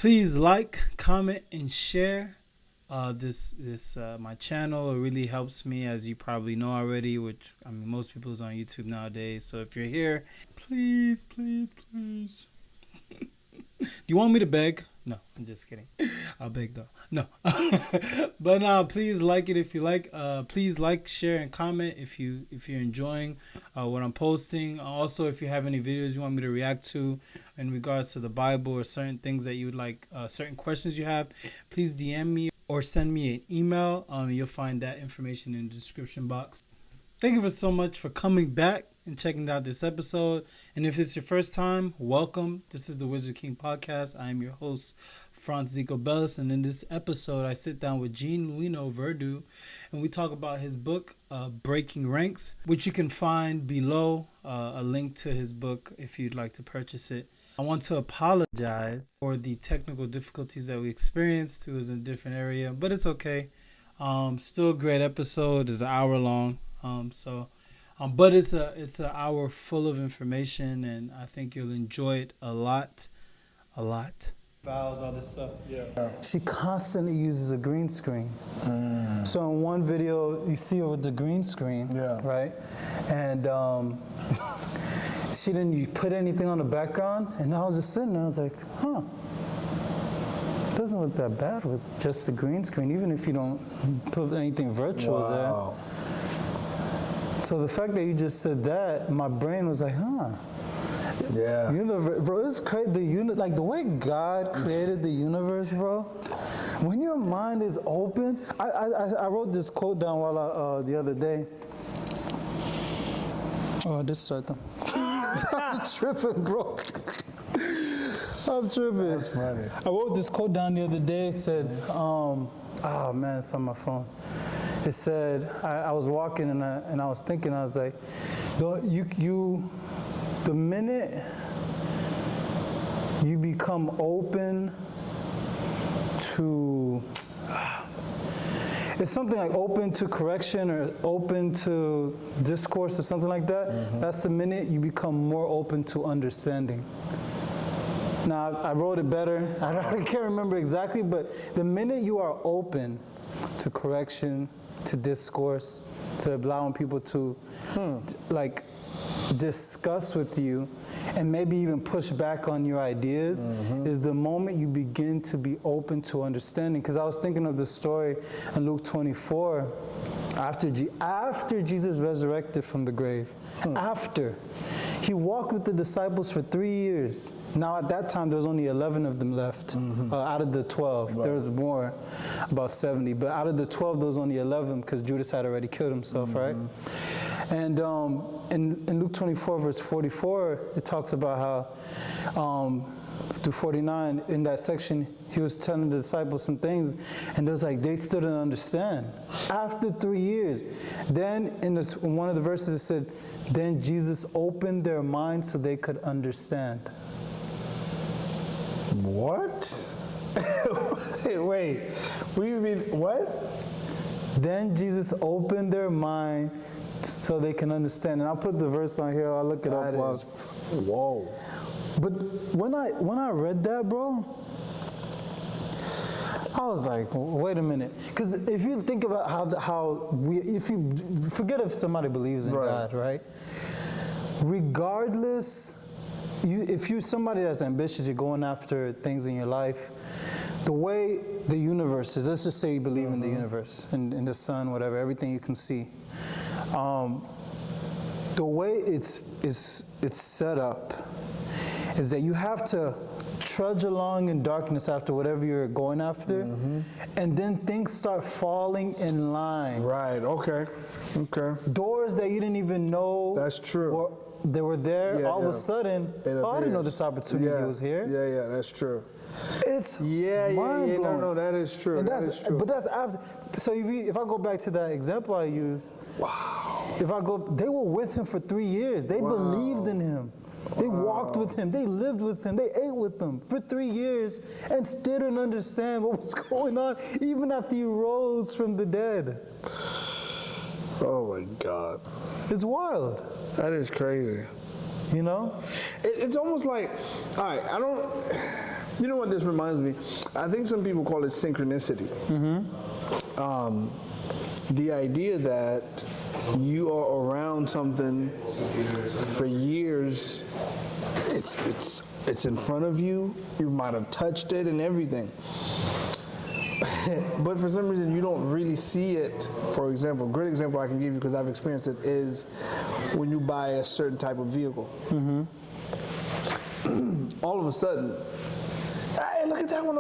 Please like, comment, and share this my channel. It really helps me, as you probably know already, which I mean most people is on YouTube nowadays. So if you're here, please. Do you want me to beg? No, I'm just kidding. I'll beg though. No. But please like it if you like. Please like, share, and comment if you're enjoying what I'm posting. Also, if you have any videos you want me to react to in regards to the Bible or certain things that you would like, certain questions you have, please DM me or send me an email. You'll find that information in the description box. Thank you so much for coming back and checking out this episode. And if it's your first time, welcome. This is the Wizard King Podcast. I am your host, Franz Zico Bellis. And in this episode, I sit down with Jean Louino Verdieu, and we talk about his book, Breaking Ranks, which you can find below, a link to his book if you'd like to purchase it. I want to apologize for the technical difficulties that we experienced. It was in a different area, but it's okay. Still a great episode. It's an hour long. But it's an hour full of information, and I think you'll enjoy it a lot. Vowels, all this stuff. Yeah. She constantly uses a green screen. So in one video, you see her with the green screen, right? And she didn't put anything on the background, and I was just sitting there. I was like, it doesn't look that bad with just the green screen, even if you don't put anything virtual there. So the fact that you just said that, my brain was like, Yeah. Bro, it's crazy. Like the way God created the universe, bro. When your mind is open, I wrote this quote down while the other day. Oh, I did start them. I'm tripping, bro. I'm tripping. That's funny. I wrote this quote down the other day. It said, oh man, it's on my phone. It said, I was walking and I was thinking, I was like, the minute you become open to, it's something like open to correction or open to discourse or something like that, that's the minute you become more open to understanding. Now, I wrote it better. I can't remember exactly, but the minute you are open to correction, to discourse, to allowing people to discuss with you and maybe even push back on your ideas is the moment you begin to be open to understanding. Because I was thinking of the story in Luke 24, after Jesus resurrected from the grave, after he walked with the disciples for 3 years. Now at that time there was only 11 of them left out of the 12. There was more, about 70, but out of the 12 there was only 11 because Judas had already killed himself, right? And in Luke 24 verse 44, it talks about how through 49, in that section, he was telling the disciples some things, and it was like they still didn't understand. After 3 years, then in one of the verses it said, then Jesus opened their minds so they could understand. What? Wait, what do you mean, what? Then Jesus opened their mind so they can understand. And I'll put the verse on here, I'll look it up. Whoa. But when I read that, bro, I was like, wait a minute. Because if you think about if you forget if somebody believes in God, right? Regardless, if you're somebody that's ambitious, you're going after things in your life, the way the universe is, let's just say you believe in the universe, in the sun, whatever, everything you can see. The way it's set up is that you have to trudge along in darkness after whatever you're going after, and then things start falling in line. Right, okay. Doors that you didn't even know. That's true. They were there, all of a sudden, I didn't know this opportunity was here. Yeah, that's true. It's mind-blowing. No, that is true. But that's after. So if I go back to that example I used, they were with him for 3 years. They believed in him. They walked with him. They lived with him. They ate with him for 3 years and still didn't understand what was going on, even after he rose from the dead. Oh my God. It's wild. That is crazy. You know? It's almost like, all right, You know what this reminds me? I think some people call it synchronicity. The idea that you are around something for years, it's in front of you, you might have touched it and everything. But for some reason you don't really see it. For example, a great example I can give you because I've experienced it is when you buy a certain type of vehicle. All of a sudden, hey, look at that one.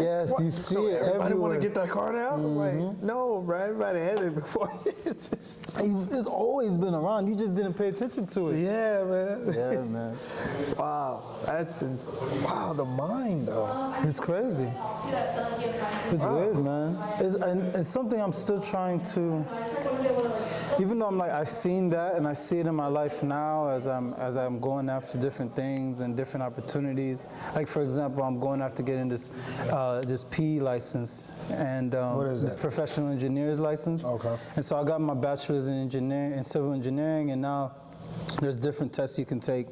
Yes, what? you see So it everybody want everywhere. to get that car now? Like, no, bro, everybody had it before. It's just, It's always been around. You just didn't pay attention to it. yeah, man. Yeah, man. Wow, wow, the mind, though. It's crazy. It's weird, man. It's something I'm still trying to. Even though I'm like, I've seen that and I see it in my life now as I'm going after different things and different opportunities. Like for example, I'm going after getting this PE license and What is this that? professional engineer's license. Okay. And so I got my bachelor's in engineering and civil engineering, and now there's different tests you can take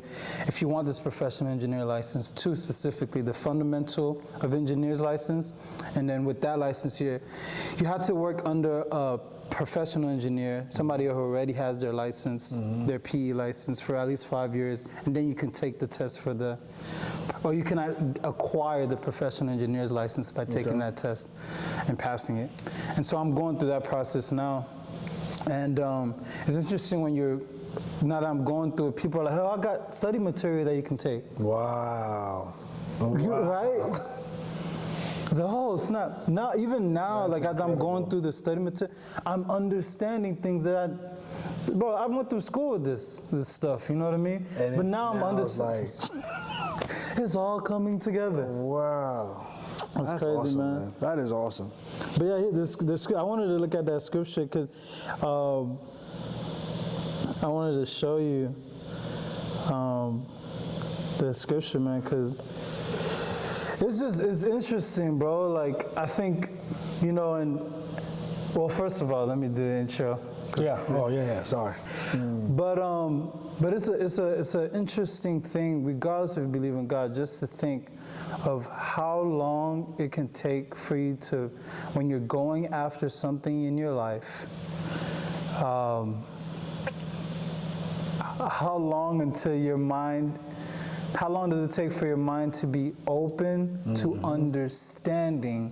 if you want this professional engineer license. Two specifically, the fundamental of engineer's license, and then with that license you have to work under a professional engineer, somebody who already has their license, their PE license for at least 5 years, and then you can take the test or you can acquire the professional engineer's license by taking that test and passing it. And so I'm going through that process now, and it's interesting when now that I'm going through it, people are like, oh, I got study material that you can take. Wow. Right? It's like, oh, snap. Now, even now, That's like as I'm incredible. going through the study material, I'm understanding things that bro, I went through school with this stuff, you know what I mean? And But now I'm it's understanding. like, It's all coming together. wow. That's crazy, awesome, man. That is awesome. But yeah, this I wanted to look at that scripture because I wanted to show you the scripture, man, because it's interesting, bro. Like I think, well, first of all, let me do the intro. Yeah. Oh, yeah. Sorry. But it's an interesting thing, regardless if you believe in God, just to think of how long it can take for you to, when you're going after something in your life, how long until your mind, how long does it take for your mind to be open to understanding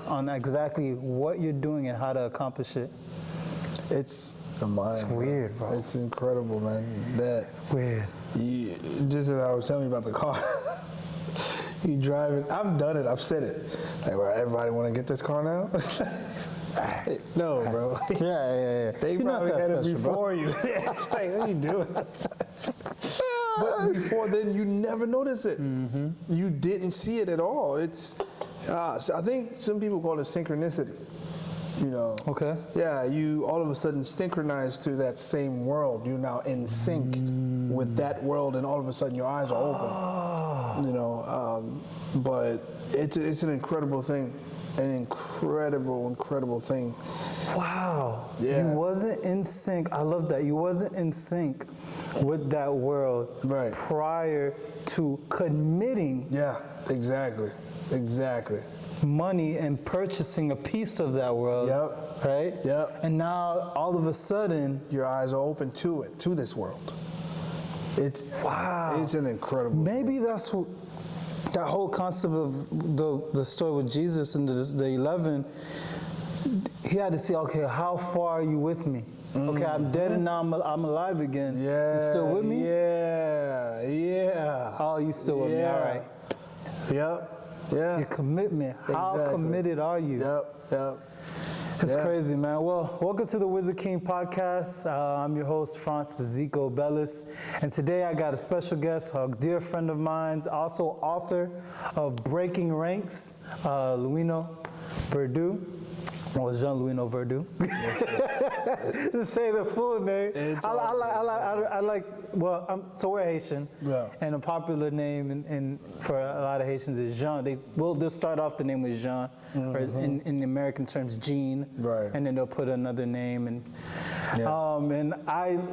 on exactly what you're doing and how to accomplish it? It's the mind. It's weird, bro. It's incredible, man. That Weird. just as I was telling you about the car, you drive it. I've done it. I've said it. Like, well, everybody want to get this car now? No, bro. Yeah. They You're not probably that had it special, bro. before you. It's like, what are you doing? But before then, you never noticed it. You didn't see it at all. It's, so I think some people call it synchronicity. Okay. Yeah, you all of a sudden synchronize to that same world. You're now in sync with that world, and all of a sudden your eyes are open. But it's an incredible thing. An incredible thing. Wow. Yeah. You wasn't in sync. I love that. You wasn't in sync with that world prior to committing Yeah, exactly. money and purchasing a piece of that world. Yep. Right? Yep. And now all of a sudden Your eyes are open to this world. It's an incredible. maybe that's what that whole concept of the story with Jesus and the 11, he had to say, okay, how far are you with me? Okay, I'm dead and now I'm alive again. Yeah. You still with me? Yeah. Oh, you still with me, all right. Yep. Yeah. Your commitment, how Exactly. committed are you? Yep. It's Yeah. crazy, man. Well, welcome to the Wizard King Podcast. I'm your host, Francis Zico Bellis. And today I got a special guest, a dear friend of mine, also author of Breaking Ranks, Louino Verdieu. Well, Jean Louino Verdieu. Just say the full name. So we're Haitian. Yeah. And a popular name for a lot of Haitians is Jean. They'll start off the name with Jean, or in the American terms, Jean. Right. And then they'll put another name. And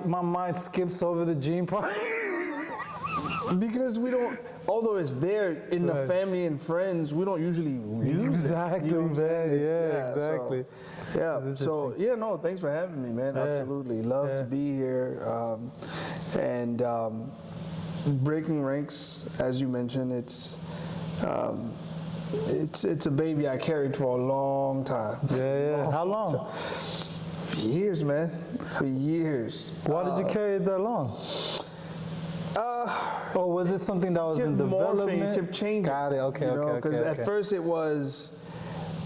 my mind skips over the Jean part. Because we don't although it's there in the family and friends, we don't usually use it. You know what I'm saying? Exactly. So no, thanks for having me, man. Absolutely, love to be here. And breaking ranks, as you mentioned, it's a baby I carried for a long time. How long? Years, man. For years. Why did you carry it that long? Or was it something that was in development? Kept changing. Got it. Okay. Because at first it was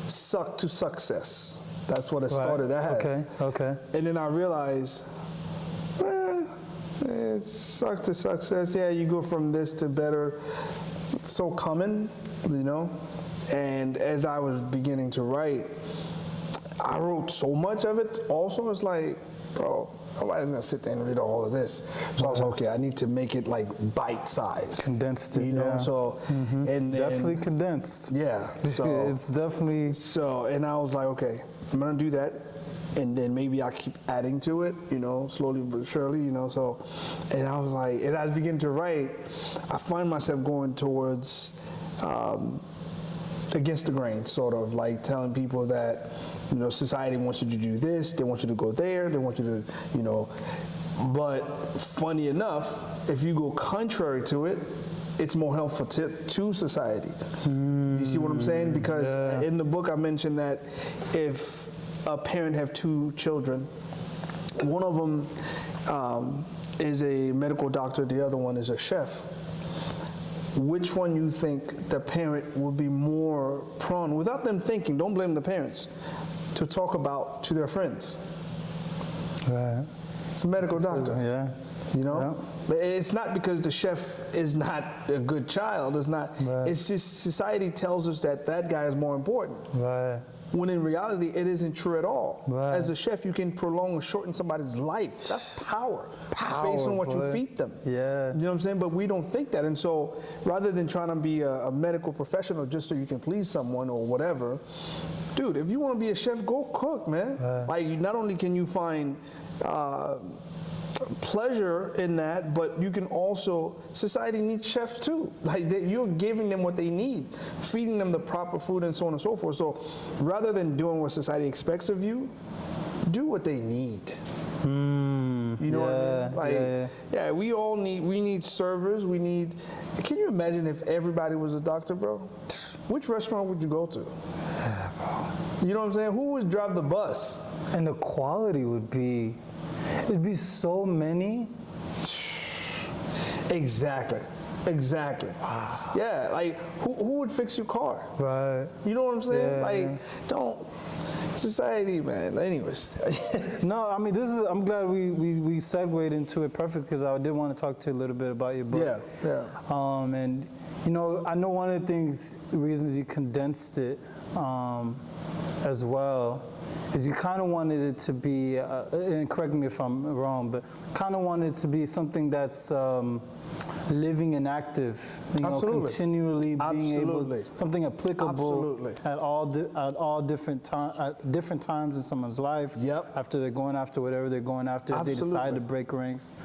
suck to success. That's what it started as. Okay. And then I realized, it's suck to success. Yeah, you go from this to better. It's so common, And as I was beginning to write, I wrote so much of it. Also, it's like, bro, nobody's gonna sit there and read all of this. So I was like, okay, I need to make it like bite-sized, condensed it, So and definitely condensed. Yeah, so it's definitely so. And I was like, okay, I'm gonna do that, and then maybe I keep adding to it, slowly but surely, So, and I was like, and as I begin to write, I find myself going towards against the grain, sort of like telling people that. Society wants you to do this, they want you to go there, they want you to, but funny enough, if you go contrary to it, it's more helpful to society. You see what I'm saying? Because in the book I mentioned that if a parent have two children, one of them is a medical doctor, the other one is a chef. Which one you think the parent would be more prone, without them thinking, don't blame the parents, to talk about to their friends? Right. It's a medical doctor. Yeah. But it's not because the chef is not a good child. It's not. Right. It's just society tells us that guy is more important. Right. When in reality, it isn't true at all. Right. As a chef, you can prolong or shorten somebody's life. That's power based on what you feed them. Yeah. You know what I'm saying? But we don't think that. And so rather than trying to be a medical professional just so you can please someone or whatever, dude, if you want to be a chef, go cook, man. Like, not only can you find pleasure in that, but you can also, society needs chefs too. Like, you're giving them what they need, feeding them the proper food and so on and so forth. So rather than doing what society expects of you, do what they need. You know what I mean? Like, we need servers, can you imagine if everybody was a doctor, bro? Which restaurant would you go to? You know what I'm saying? Who would drive the bus? And the quality it'd be so many. Exactly. Wow. Yeah, like who would fix your car? Right. You know what I'm saying? Yeah. Like, don't. Society, man. Anyways. No, I mean, I'm glad we segued into it perfect, because I did want to talk to you a little bit about your book. Yeah. And I know one of the reasons you condensed it as well is you kind of wanted it to be, and correct me if I'm wrong, but kind of wanted it to be something that's living and active, continually being able, something applicable at all different times in someone's life. Yep. After they're going after whatever they're going after, if they decide to break ranks,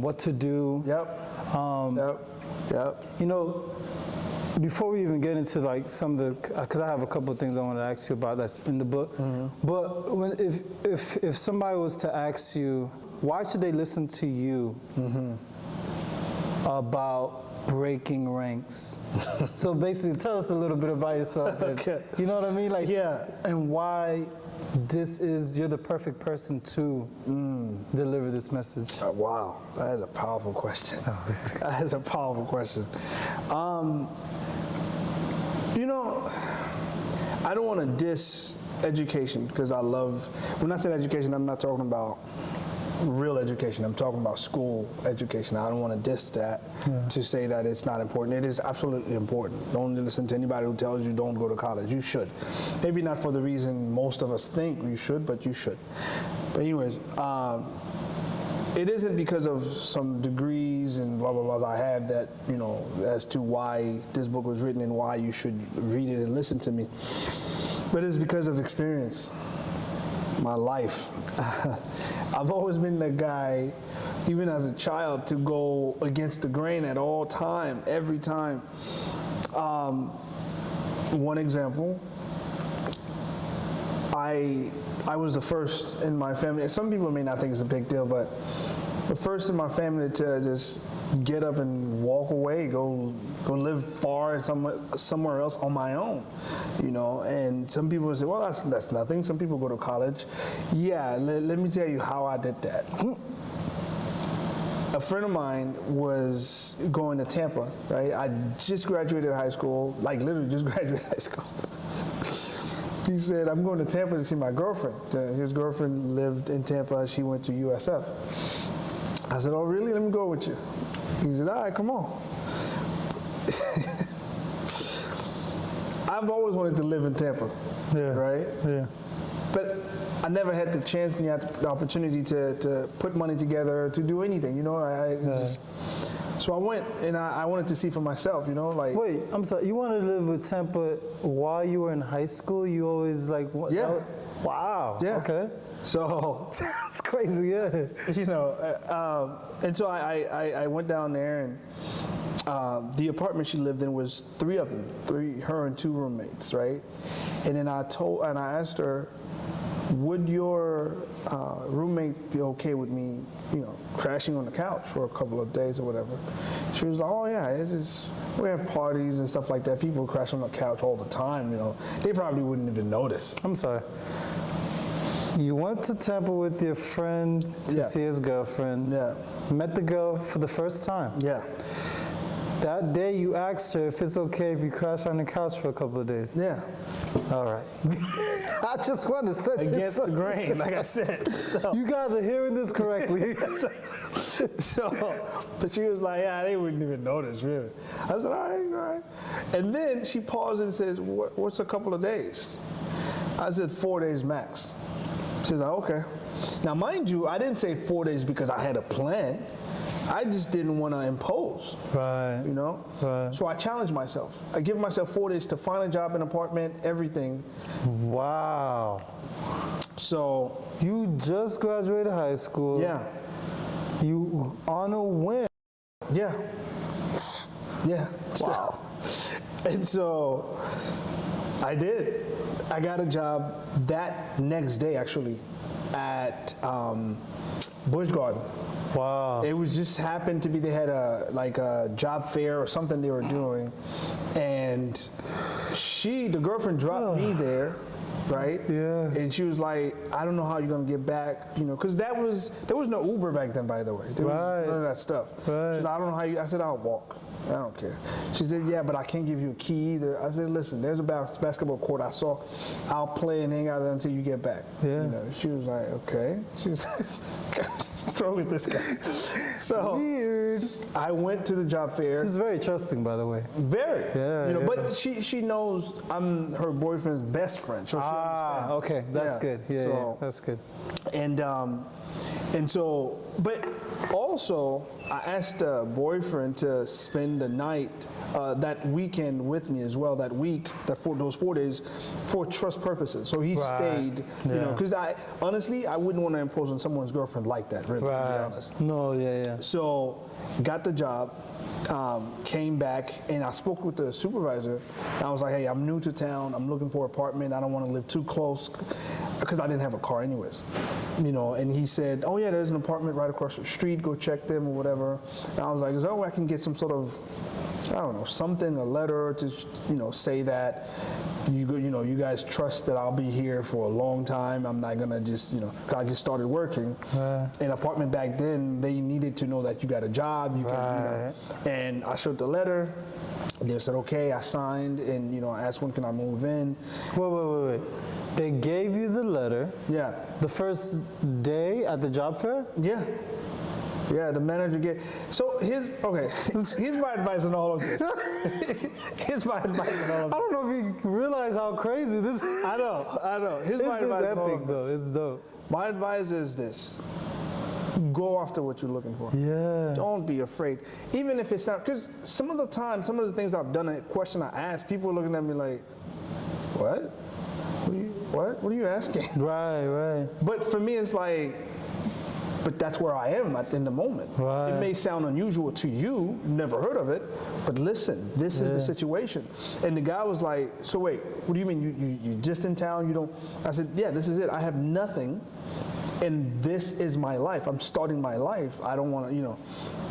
what to do. Yep. Before we even get into like some of the, because I have a couple of things I want to ask you about that's in the book. But if somebody was to ask you, why should they listen to you about breaking ranks? So basically, tell us a little bit about yourself. Okay. You know what I mean? Like, and why you're the perfect person to deliver this message. Wow, that is a powerful question. That is a powerful question. I don't want to diss education, because when I say education, I'm not talking about real education. I'm talking about school education. I don't want to diss that to say that it's not important. It is absolutely important. Don't listen to anybody who tells you don't go to college. You should. Maybe not for the reason most of us think you should, but you should. But anyways, it isn't because of some degrees and blah, blah, blah I have that, as to why this book was written and why you should read it and listen to me. But it's because of experience, my life. I've always been the guy even as a child, to go against the grain at all time, every time. One example, I was the first in my family. Some people may not think it's a big deal, but the first in my family to just get up and walk away, go live far somewhere else on my own, you know. And some people say, well, that's nothing. Some people go to college. Yeah, let me tell you how I did that. A friend of mine was going to Tampa, right? I just graduated high school, like literally just graduated high school. He said, I'm going to Tampa to see my girlfriend. His girlfriend lived in Tampa. She went to USF. I said, oh, really? Let me go with you. He said, all right, come on. I've always wanted to live in Tampa, right? Yeah. But I never had the chance and the opportunity to put money together, to do anything, you know. So I went, and I wanted to see for myself, you know, like. Wait, I'm sorry. You wanted to live with Tampa while you were in high school? You always like. Yeah. Wow. Yeah. Okay. So. That's crazy. Yeah. You know, and so I went down there, and the apartment she lived in was three of them, her and two roommates, right? And then I asked her, would your roommates be okay with me, you know, crashing on the couch for a couple of days or whatever? She was like, oh yeah, we have parties and stuff like that. People crash on the couch all the time, you know. They probably wouldn't even notice. I'm sorry. You went to Tampa with your friend to see his girlfriend. Yeah. Met the girl for the first time. Yeah. That day you asked her if it's okay if you crash on the couch for a couple of days. Yeah. All right. I just want to set against the grain, like I said. So. You guys are hearing this correctly. But she was like, yeah, they wouldn't even notice, really. I said, all right. And then she paused and says, what's a couple of days? I said, 4 days max. She was like, okay. Now, mind you, I didn't say 4 days because I had a plan. I just didn't want to impose, right? You know, right. So I challenged myself. I give myself 4 days to find a job, an apartment, everything. Wow. So you just graduated high school. Yeah. You on a whim. Yeah. Yeah. Wow. And so I did. I got a job that next day, actually, at Busch Garden. Wow. It was just happened to be they had a job fair or something they were doing, and the girlfriend dropped me there, right? Yeah. And she was like, I don't know how you're gonna get back, you know, because there was no Uber back then, by the way. There was none of that stuff. Right. She said, I don't know how I said, I'll walk. I don't care. She said, yeah, but I can't give you a key either. I said, listen, there's a basketball court I saw. I'll play and hang out there until you get back. Yeah. You know, she was like, okay. She was like, what's wrong with this guy? So weird. I went to the job fair. She's very trusting, by the way. Very. Yeah. You know, but she knows I'm her boyfriend's best friend. So she understands. Okay, that's good. Yeah, so, that's good. And so, but also, I asked the boyfriend to spend the night, that weekend with me as well, that week, those 4 days, for trust purposes. So he stayed, you know, because honestly, I wouldn't want to impose on someone's girlfriend like that, really, to be honest. No, yeah. So, got the job, came back, and I spoke with the supervisor. I was like, hey, I'm new to town. I'm looking for an apartment. I don't want to live too close, because I didn't have a car anyways. You know, and he said, oh yeah, there's an apartment right across the street, go check them or whatever. And I was like, is there a way I can get some sort of, I don't know, something, a letter to, you know, say that you guys trust that I'll be here for a long time. I'm not gonna just, you know, 'cause I just started working. An apartment back then, they needed to know that you got a job, you can, you know. And I showed the letter. They said, okay, I signed, and, you know, I asked when can I move in. Wait. They gave you the letter. Yeah. The first day at the job fair? Yeah. Yeah, the manager gave. So here's my advice on all of this. Here's my advice on all of this. I don't know if you realize how crazy this is. I know. Here's my advice on all of this. Though. It's dope. My advice is this. Go after what you're looking for. Yeah. Don't be afraid. Even if it's not, because some of the things I've done, a question I asked, people are looking at me like, what? What are you asking? Right. But for me, it's like, but that's where I am in the moment. Right. It may sound unusual to you, never heard of it, but listen, this is the situation. And the guy was like, so wait, what do you mean you just in town, you don't? I said, yeah, this is it. I have nothing, and this is my life. I'm starting my life. I don't want to, you know.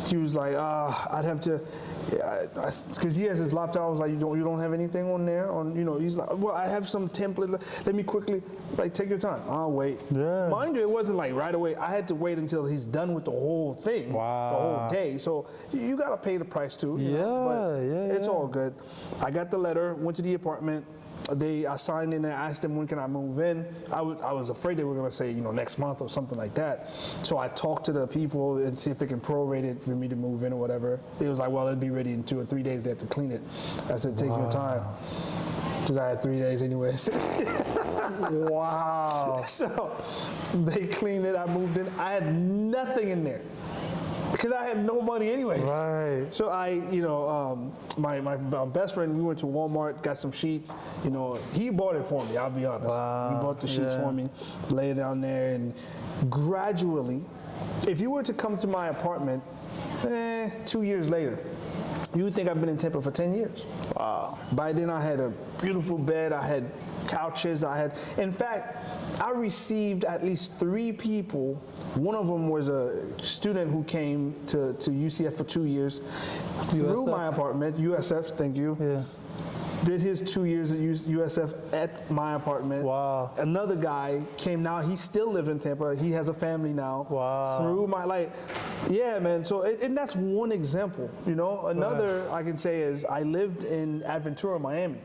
He was like, I'd have to, because he has his laptop. I was like, you don't have anything on there? You know, he's like, well, I have some template. Let me quickly, like, take your time. I'll wait. Yeah. Mind you, it wasn't like right away. I had to wait until he's done with the whole thing, the whole day. So you got to pay the price too. You know? But it's all good. I got the letter, went to the apartment. I signed in and asked them, when can I move in? I was afraid they were going to say, you know, next month or something like that. So I talked to the people and see if they can prorate it for me to move in or whatever. They was like, well, it'll be ready in 2 or 3 days. They have to clean it. I said, take your time. Because I had 3 days anyways. Wow. So they cleaned it. I moved in. I had nothing in there, because I had no money anyways. Right. So my best friend, we went to Walmart, got some sheets. You know, he bought it for me, I'll be honest. Wow. He bought the sheets for me, lay it down there, and gradually, if you were to come to my apartment 2 years later, you would think I've been in Tampa for 10 years. Wow. By then I had a beautiful bed, I had couches, in fact, I received at least 3 people. One of them was a student who came to UCF for 2 years through my apartment, USF, thank you. Yeah. Did his 2 years at USF at my apartment. Wow. Another guy came now, he still lives in Tampa, he has a family now. Wow. Through my, yeah, man, so, and that's one example, you know. Another I can say is I lived in Aventura, Miami.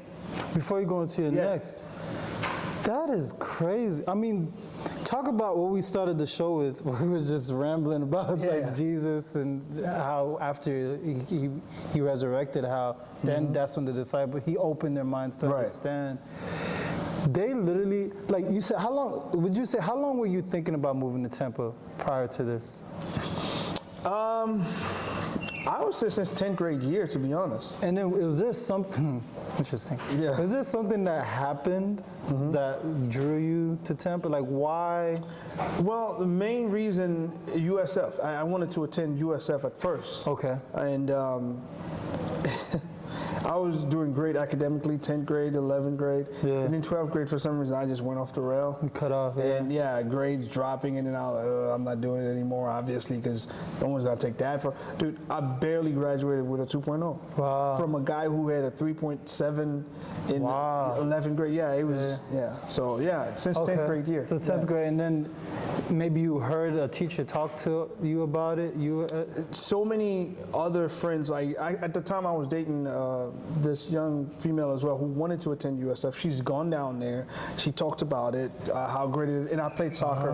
Before you go into your next, that is crazy. I mean, talk about what we started the show with. We were just rambling about like Jesus and how after he resurrected, how then that's when the disciples, he opened their minds to understand. They literally, like you said, how long were you thinking about moving to Tampa prior to this? I was there since 10th grade year, to be honest. And then was there something interesting? Yeah. Was there something that happened that drew you to Tampa? Like why? Well, the main reason USF. I wanted to attend USF at first. Okay. And I was doing great academically, 10th grade, 11th grade. Yeah. And then 12th grade, for some reason, I just went off the rail. You cut off, And grades dropping, and then I'm not doing it anymore, obviously, because no one's going to take that for. Dude, I barely graduated with a 2.0. Wow. From a guy who had a 3.7 in 11th grade. Yeah, it was, So, since 10th grade year. So 10th grade, and then maybe you heard a teacher talk to you about it? So many other friends. I at the time I was dating this young female as well who wanted to attend USF. She's gone down there. She talked about it, how great it is. And I played soccer,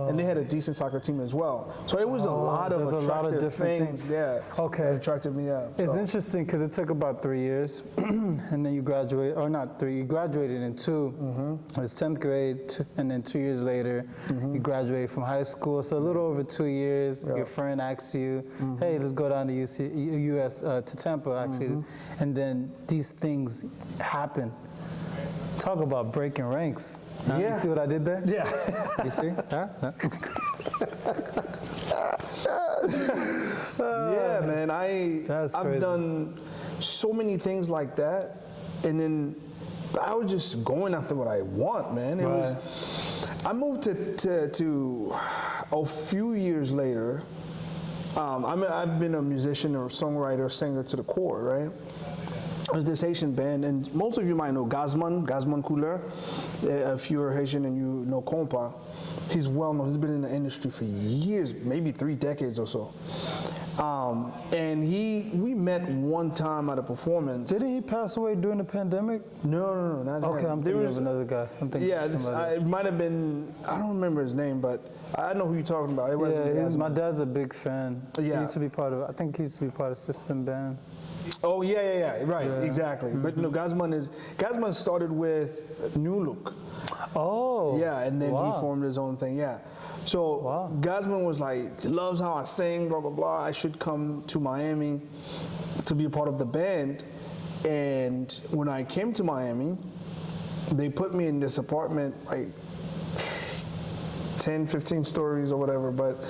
and they had a decent soccer team as well. So it was a lot of attractive things. Yeah. Okay. That attracted me. Yeah. It's interesting because it took about 3 years, and then you graduated, or not 3. You graduated in 2. It was 10th grade, and then 2 years later, you graduated from high school. So a little over 2 years. Your friend asks you, "Hey, let's go down to to Tampa, actually," and then these things happen. Talk about breaking ranks. You see what I did there? Yeah. You see? Yeah, man. I've done so many things like that, and then I was just going after what I want, man. I moved to a few years later. I've been a musician or songwriter, singer to the core, right? There's this Haitian band, and most of you might know Gazman Couleur. If you're Haitian and you know Compa, he's well known. He's been in the industry for years, maybe 3 decades or so. And we met one time at a performance. Didn't he pass away during the pandemic? No, not okay, him. I'm thinking of another guy. It might have been, I don't remember his name, but I know who you're talking about. My dad's a big fan. Yeah. He used to be part of System Band. Oh, right, exactly. But Gazman started with New Look. Oh. Yeah, and then he formed his own thing, So Gazman was like, loves how I sing, blah, blah, blah. I should come to Miami to be a part of the band. And when I came to Miami, they put me in this apartment, like 10, 15 stories or whatever, but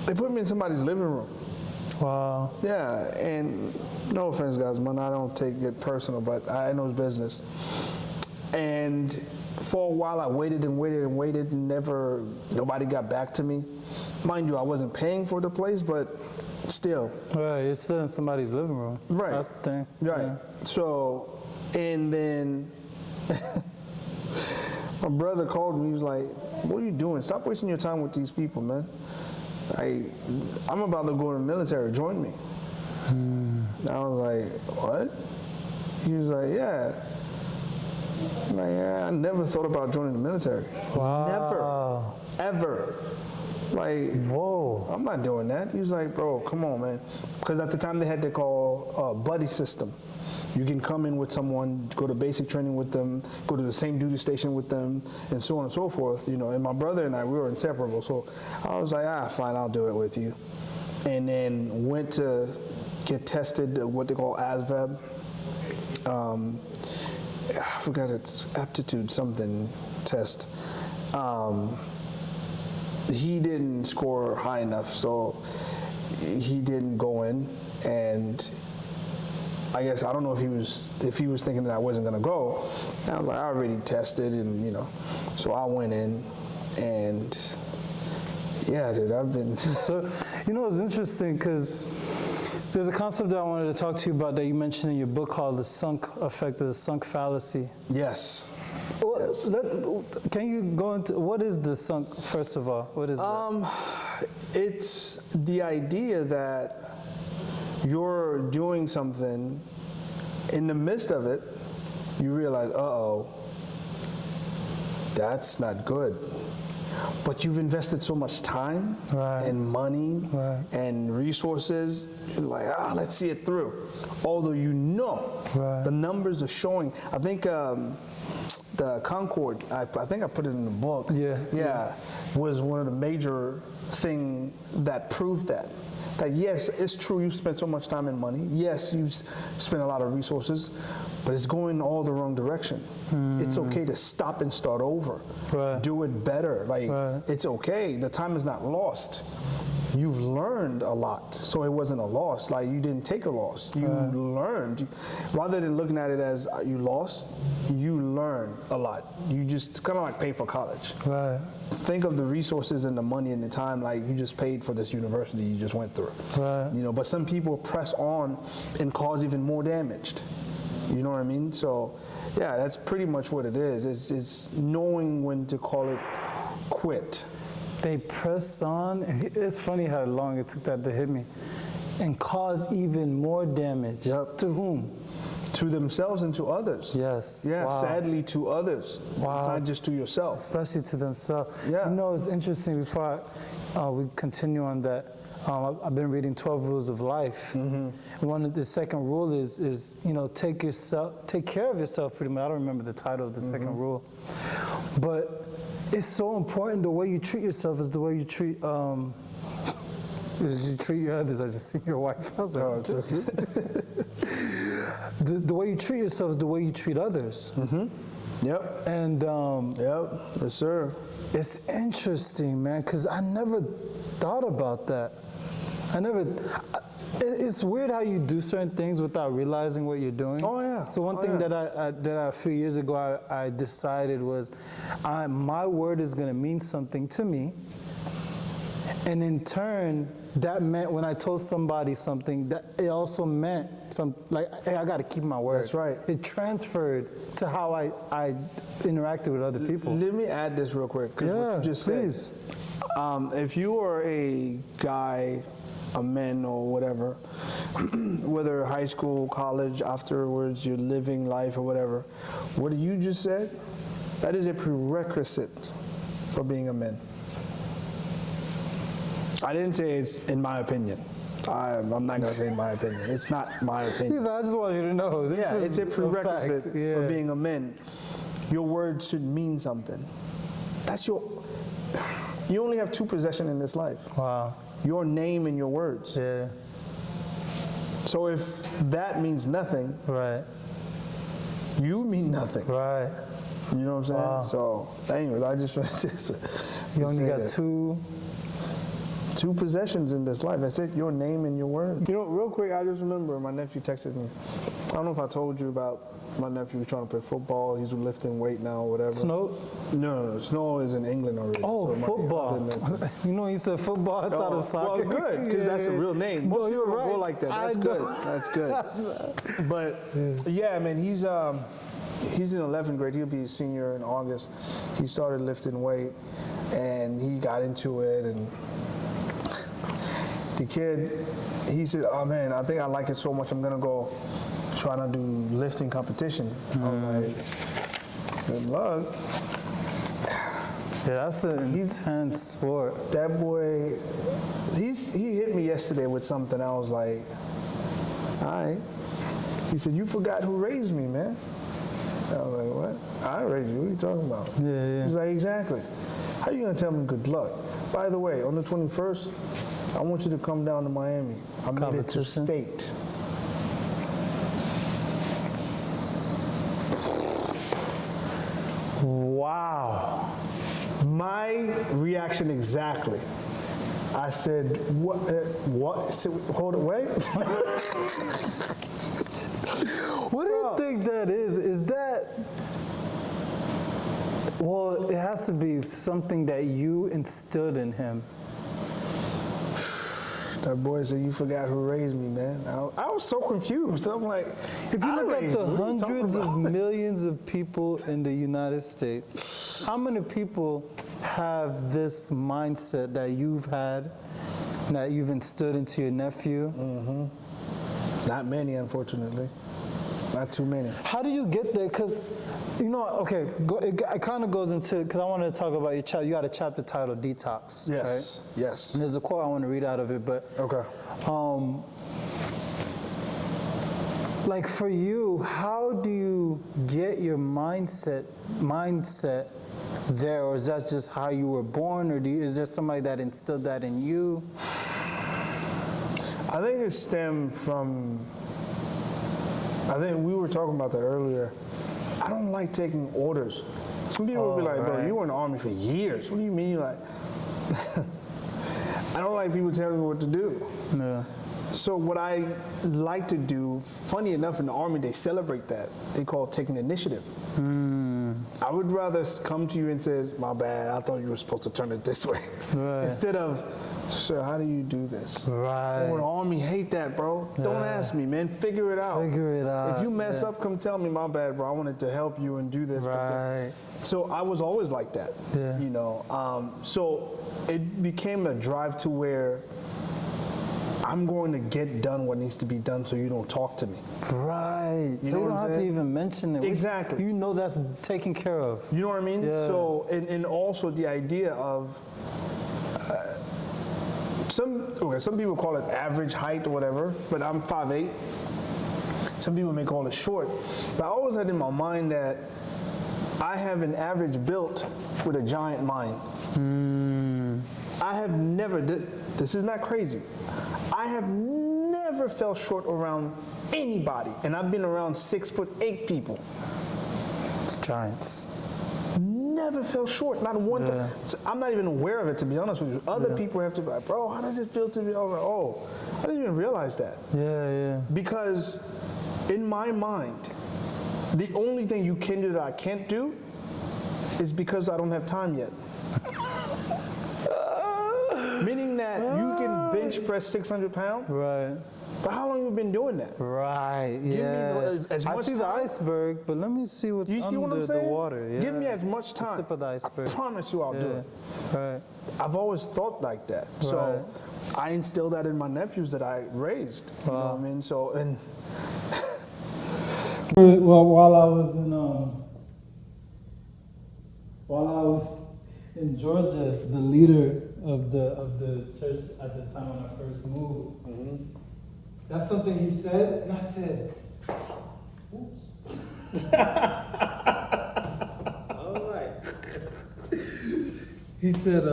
They put me in somebody's living room. Wow. Yeah, and no offense, guys, man, I don't take it personal, but I know it's business. And for a while, I waited and waited and waited, and nobody got back to me. Mind you, I wasn't paying for the place, but still. Right, you're still in somebody's living room. Right. That's the thing. Right. Yeah. So, and then my brother called me. He was like, "What are you doing? Stop wasting your time with these people, man. I'm about to go in the military. Join me." I was like, "What?" He was like, "Yeah." I'm like, "Yeah, I never thought about joining the military. Wow. Never, ever. Like, whoa. I'm not doing that." He was like, "Bro, come on, man." Because at the time they had to call buddy system. You can come in with someone, go to basic training with them, go to the same duty station with them, and so on and so forth. You know, and my brother and I, we were inseparable. So I was like, fine, I'll do it with you. And then went to get tested, what they call ASVAB. I forgot it's aptitude something test. He didn't score high enough, so he didn't go in, and I guess I don't know if he was thinking that I wasn't gonna go. And I was like, I already tested, and so I went in, and yeah, dude, I've been. So, it's interesting because there's a concept that I wanted to talk to you about that you mentioned in your book called the sunk effect or the sunk fallacy. Yes. Can you go into what is the sunk? First of all, what is that? It's the idea that you're doing something, in the midst of it, you realize, that's not good. But you've invested so much time and money and resources, you're like, let's see it through. Although the numbers are showing. I think the Concord, I think I put it in the book, was one of the major things that proved that yes, it's true, you spent so much time and money. Yes, you've spent a lot of resources, but it's going all the wrong direction. It's okay to stop and start over. Do it better. It's okay. The time is not lost. You've learned a lot, so it wasn't a loss. You didn't take a loss. You learned. Rather than looking at it as you lost, you learned a lot. You just kind of like pay for college. Think of the resources and the money and the time you just paid for this university you just went through. But some people press on and cause even more damage. You know what I mean? So, yeah, that's pretty much what it is. It's knowing when to call it quit. They press on. It's funny how long it took that to hit me, and cause even more damage. To whom? To themselves and to others. Yes. Yeah. Wow. Sadly, to others. Wow. Not just to yourself. Especially to themselves. Yeah. It's interesting. Before we continue on that, I've been reading 12 Rules of Life. And the second rule is take care of yourself. Pretty much. I don't remember the title of the second rule, but it's so important. The way you treat yourself is the way you treat you treat your others. I just see your wife. I was like, the way you treat yourself is the way you treat others. Yep. And yep. Yes, sir. It's interesting, man, because I never thought about that. It's weird how you do certain things without realizing what you're doing. Oh, yeah. So one thing that I a few years ago I decided was my word is going to mean something to me. And in turn, that meant when I told somebody something, that it also meant hey, I got to keep my word. That's right. It transferred to how I interacted with other people. Let me add this real quick, because what you just please. said. If you are a guy, a man or whatever, whether high school, college, afterwards, you're living life or whatever, what you just said, that is a prerequisite for being a man. I didn't say it's in my opinion. I'm not going to say in my opinion. It's not my opinion. I just want you to know. It's a prerequisite for being a man. Your words should mean something. You only have two possessions in this life. Wow. Your name and your words. Yeah. So if that means nothing, you mean nothing. Right. You know what I'm saying? Wow. So, anyways, I just wanted to You only got two 2 possessions in this life. That's it, your name and your word. You know, real quick, I just remember my nephew texted me. I don't know if I told you about my nephew trying to play football. He's lifting weight now or whatever. Snow? No. Snow is in England already. Oh, so football. You know, you said football. I thought of soccer. Well, good, because that's a real name. No, you're right. Go like that. That's good. That's good. But yeah, man, he's in 11th grade. He'll be a senior in August. He started lifting weight, and he got into it. And the kid, he said, "Oh man, I think I like it so much. I'm gonna go try to do lifting competition." I'm like, "Good luck." Yeah, that's an intense sport. That boy, he hit me yesterday with something. I was like, "All right." He said, "You forgot who raised me, man." I was like, "What? I raised you? What are you talking about?" Yeah. He's like, "Exactly. How you gonna tell me good luck?" By the way, on the 21st, I want you to come down to Miami. I made it to state. Wow. My reaction exactly. I said, "What? What? Hold it, wait." What do you think that is? Is that, well, it has to be something that you instilled in him. That boy said, "You forgot who raised me, man." I was so confused. I'm like, if you look at the you, hundreds of millions of people in the United States, how many people have this mindset that you've had, that you've instilled into your nephew? Not many, unfortunately. Not too many. How do you get there? Because, you know, okay, it kind of goes into, because I wanted to talk about your child. You got a chapter titled Detox. Yes, right? yes. And there's a quote I want to read out of it, but okay. Like for you, how do you get your mindset there, or is that just how you were born, or is there somebody that instilled that in you? I think it stemmed from, I think we were talking about that earlier. I don't like taking orders. Some people will be like, "Bro, you were in the Army for years. What do you mean?" Like, I don't like people telling me what to do. Yeah. So what I like to do, funny enough, in the Army, they celebrate that. They call it taking initiative. I would rather come to you and say, "My bad, I thought you were supposed to turn it this way." Right. Instead of, "Sir, how do you do this?" Right. Oh, the Army hate that, bro. Don't ask me, man. Figure it out. Figure it out. If you mess up, come tell me. "My bad, bro. I wanted to help you and do this." Right. So I was always like that. Yeah. You know. So it became a drive to where I'm going to get done what needs to be done, so you don't talk to me. Right. You so know you what don't I'm have saying? to even mention it. Exactly. You know that's taken care of. You know what I mean? Yeah. So, and also the idea of some people call it average height or whatever, but I'm 5'8". Some people may call it short, but I always had in my mind that I have an average built with a giant mind. I have never, this is not crazy, I have never felt short around anybody, and I've been around 6'8" people. Giants. Never felt short, not one time. So I'm not even aware of it, to be honest with you. Other people have to be like, "Bro, how does it feel to be?" Like, "Oh, I didn't even realize that." Yeah. Because in my mind, the only thing you can do that I can't do is because I don't have time yet. Meaning that you can bench press 600 pounds, Right. but how long have you been doing that? Right. Give Yeah. me as I much see the time. iceberg, but let me see what's You see under what I'm the saying? water. Yeah. Give me as much time. The tip of the iceberg. I promise you I'll do it. Right. I've always thought like that. So I instilled that in my nephews that I raised. You know what I mean? So, and Well, while I was in Georgia, the leader of the church at the time when I first moved, that's something he said, and I said, "Oops." All right. He said,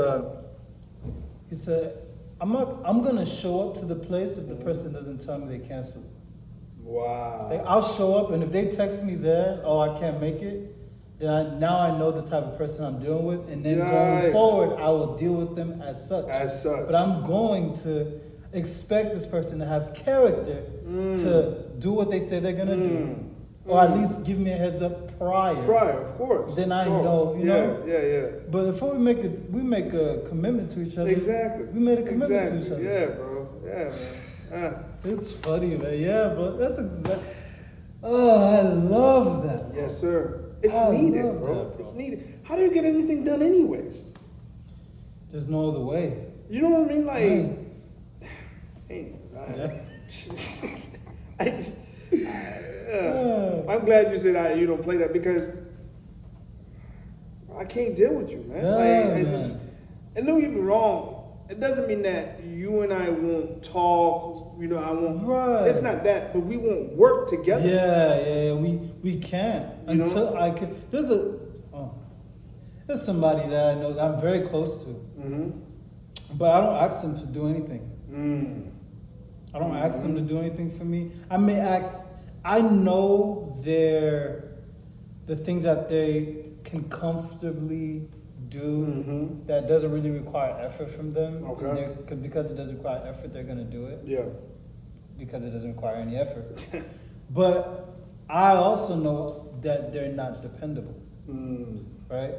I'm gonna show up to the place if the person doesn't tell me they canceled. wow. Like, I'll show up, and if they text me there, "Oh, I can't make it," now I know the type of person I'm dealing with, and then Nice. going forward, I will deal with them as such. As such. But I'm going to expect this person to have character to do what they say they're gonna do, or at least give me a heads up prior. Of course. Then I of course. know, you know. Yeah. But if we make a commitment to each other. Exactly. We made a commitment to each other. Yeah, bro. Yeah, man. It's funny, man. Yeah, bro. That's exactly. Oh, I love that. Yes, sir. It's I needed, love bro. that, bro. It's needed. How do you get anything done, anyways? There's no other way. You know what I mean? Like, I'm glad you said you don't play that because I can't deal with you, man. And don't get me wrong. It doesn't mean that you and I won't talk. You know, I won't. Right. It's not that, but we won't work together. Yeah. We can't until I can. There's somebody that I know that I'm very close to, but I don't ask them to do anything. I don't ask them to do anything for me. I may ask. I know the things that they can comfortably do that doesn't really require effort from them. Okay. Because it doesn't require effort, they're gonna do it. Yeah. Because it doesn't require any effort. But I also know that they're not dependable. Right?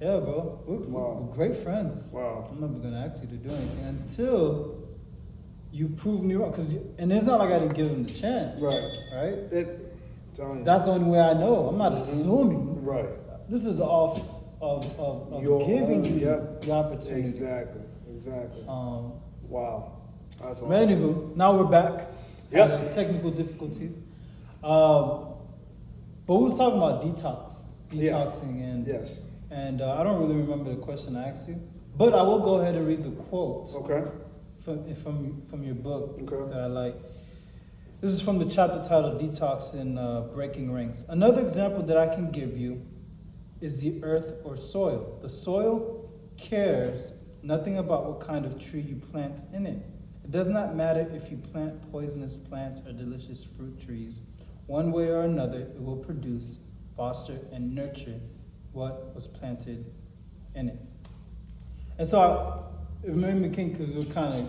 Yeah, bro. We're great friends. Wow. I'm never gonna ask you to do anything until you prove me wrong. And it's not like I didn't give them the chance. Right? That's the only way I know. I'm not assuming. Right. This is off of giving you the opportunity. Exactly. Wow. That's awesome. But anywho, now we're back. Yep. Technical difficulties. But we was talking about detoxing, and yes. And I don't really remember the question I asked you, but I will go ahead and read the quote. Okay. From your book that I like. This is from the chapter titled "Detox in Breaking Ranks." Another example that I can give you is the earth or soil. The soil cares nothing about what kind of tree you plant in it. It does not matter if you plant poisonous plants or delicious fruit trees. One way or another, it will produce, foster, and nurture what was planted in it. And so it made me think because we're kind of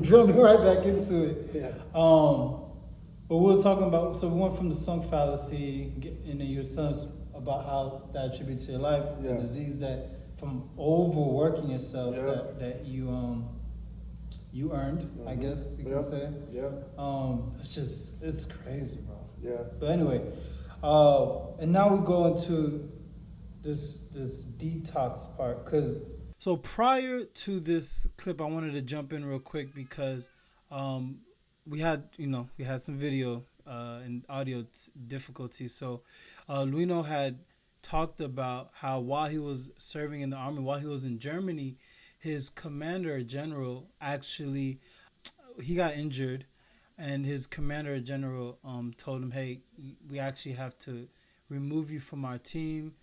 jumping right back into it. Yeah. But we were talking about, so we went from the sunk fallacy, and then your son's about how that attributes to your life, the disease that from overworking yourself that you earned, I guess you can say. It's crazy, bro. Yeah. But anyway, and now we go into this detox part, because so prior to this clip, I wanted to jump in real quick because we had some video and audio difficulties. So Louino had talked about how while he was serving in the army, while he was in Germany, his commander general actually, he got injured, and his commander general told him, hey, we actually have to remove you from our team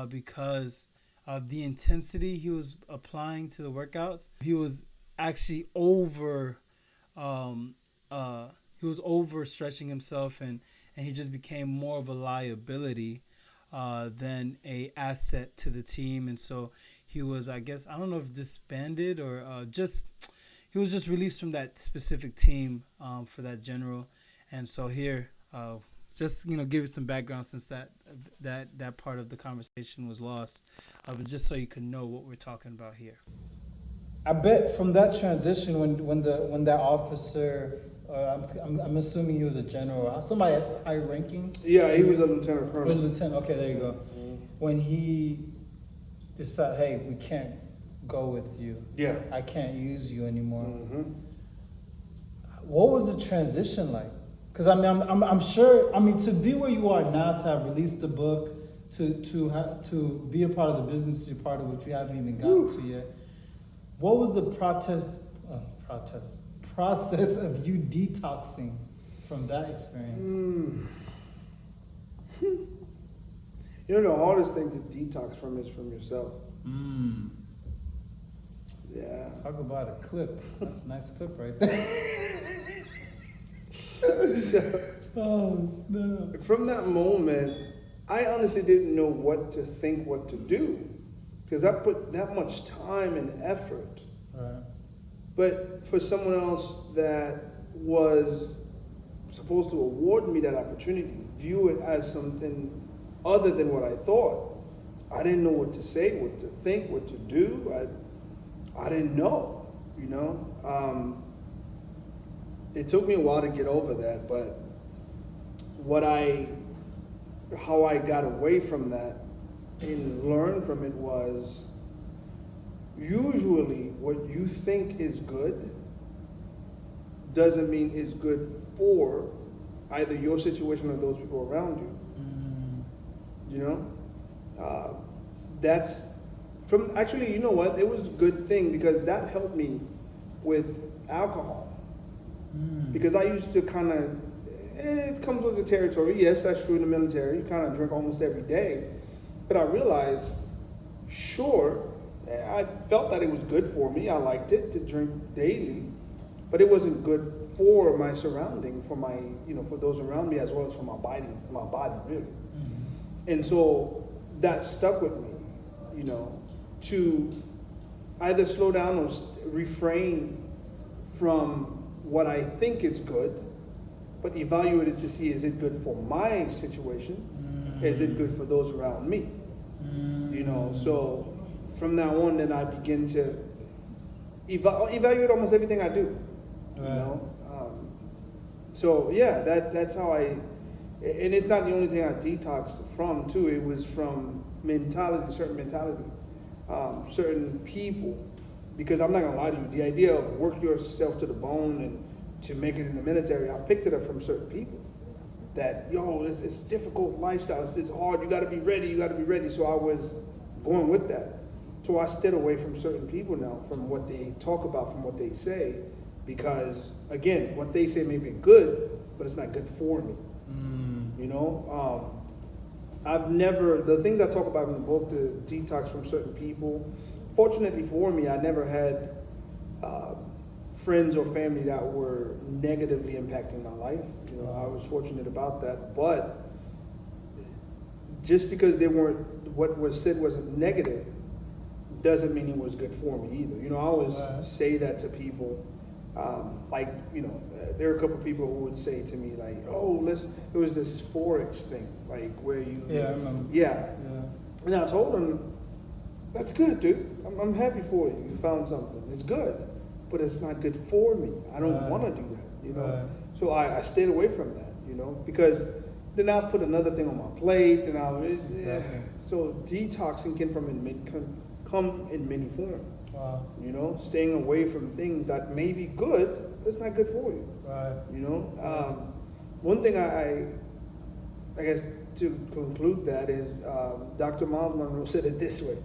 because of the intensity he was applying to the workouts. He was actually overstretching himself, and he just became more of a liability than a asset to the team. And so he was, I guess, I don't know if disbanded or he was just released from that specific team for that general. And so here, just give you some background since that part of the conversation was lost, but just so you can know what we're talking about here. I bet from that transition, when that officer, I'm assuming he was a general, somebody high ranking. Yeah, he was a lieutenant colonel. Lieutenant, okay, there you go. When he decided, hey, we can't go with you. Yeah. I can't use you anymore. What was the transition like? Because I'm sure. To be where you are now, to have released the book, to be a part of the business you're part of, which we haven't even gotten to yet. What was the process of you detoxing from that experience? The hardest thing to detox from is from yourself. Yeah. Talk about a clip. That's a nice clip right there. From that moment, I honestly didn't know what to think, what to do, because I put that much time and effort. Right. But for someone else that was supposed to award me that opportunity, view it as something other than what I thought, I didn't know what to say, what to think, what to do. I didn't know, you know. It took me a while to get over that, but how I got away from that and learned from it was usually what you think is good doesn't mean it's good for either your situation or those people around you. You know? That's from, actually, you know what? It was a good thing because that helped me with alcohol. Because I used to kind of, it comes with the territory. Yes, that's true in the military. You kind of drink almost every day. But I realized, sure, I felt that it was good for me. I liked it to drink daily, but it wasn't good for my surrounding, for my, you know, for those around me as well as for my body really. And so that stuck with me, you know, to either slow down or refrain from what I think is good, but evaluate it to see, is it good for my situation? Is it good for those around me? You know, so from now on, then I begin to evaluate almost everything I do. You know, so yeah, that's how I. And it's not the only thing I detoxed from too. It was from certain mentality, certain people. Because I'm not gonna lie to you, the idea of work yourself to the bone and to make it in the military, I picked it up from certain people. That, yo, it's difficult lifestyle, it's hard, you gotta be ready. So I was going with that. So I stayed away from certain people now, from what they talk about, from what they say, because again, what they say may be good, but it's not good for me. You know, the things I talk about in the book, to detox from certain people, fortunately for me, I never had friends or family that were negatively impacting my life. You know, I was fortunate about that. But just because what was said wasn't negative, doesn't mean it was good for me either. You know, I always say that to people. Like, you know, there are a couple of people who would say to me, like, oh, it was this Forex thing, like where you. Yeah, I remember. Yeah. And I told them, that's good, dude. I'm happy for you. You found something. It's good, but it's not good for me. I don't want to do that, you know. So I stayed away from that, you know, because then I'll put another thing on my plate, and Exactly. So detoxing can come in many forms. Wow. You know, staying away from things that may be good, but it's not good for you. Right. You know, one thing I guess to conclude that is Dr. Miles Monroe said it this way.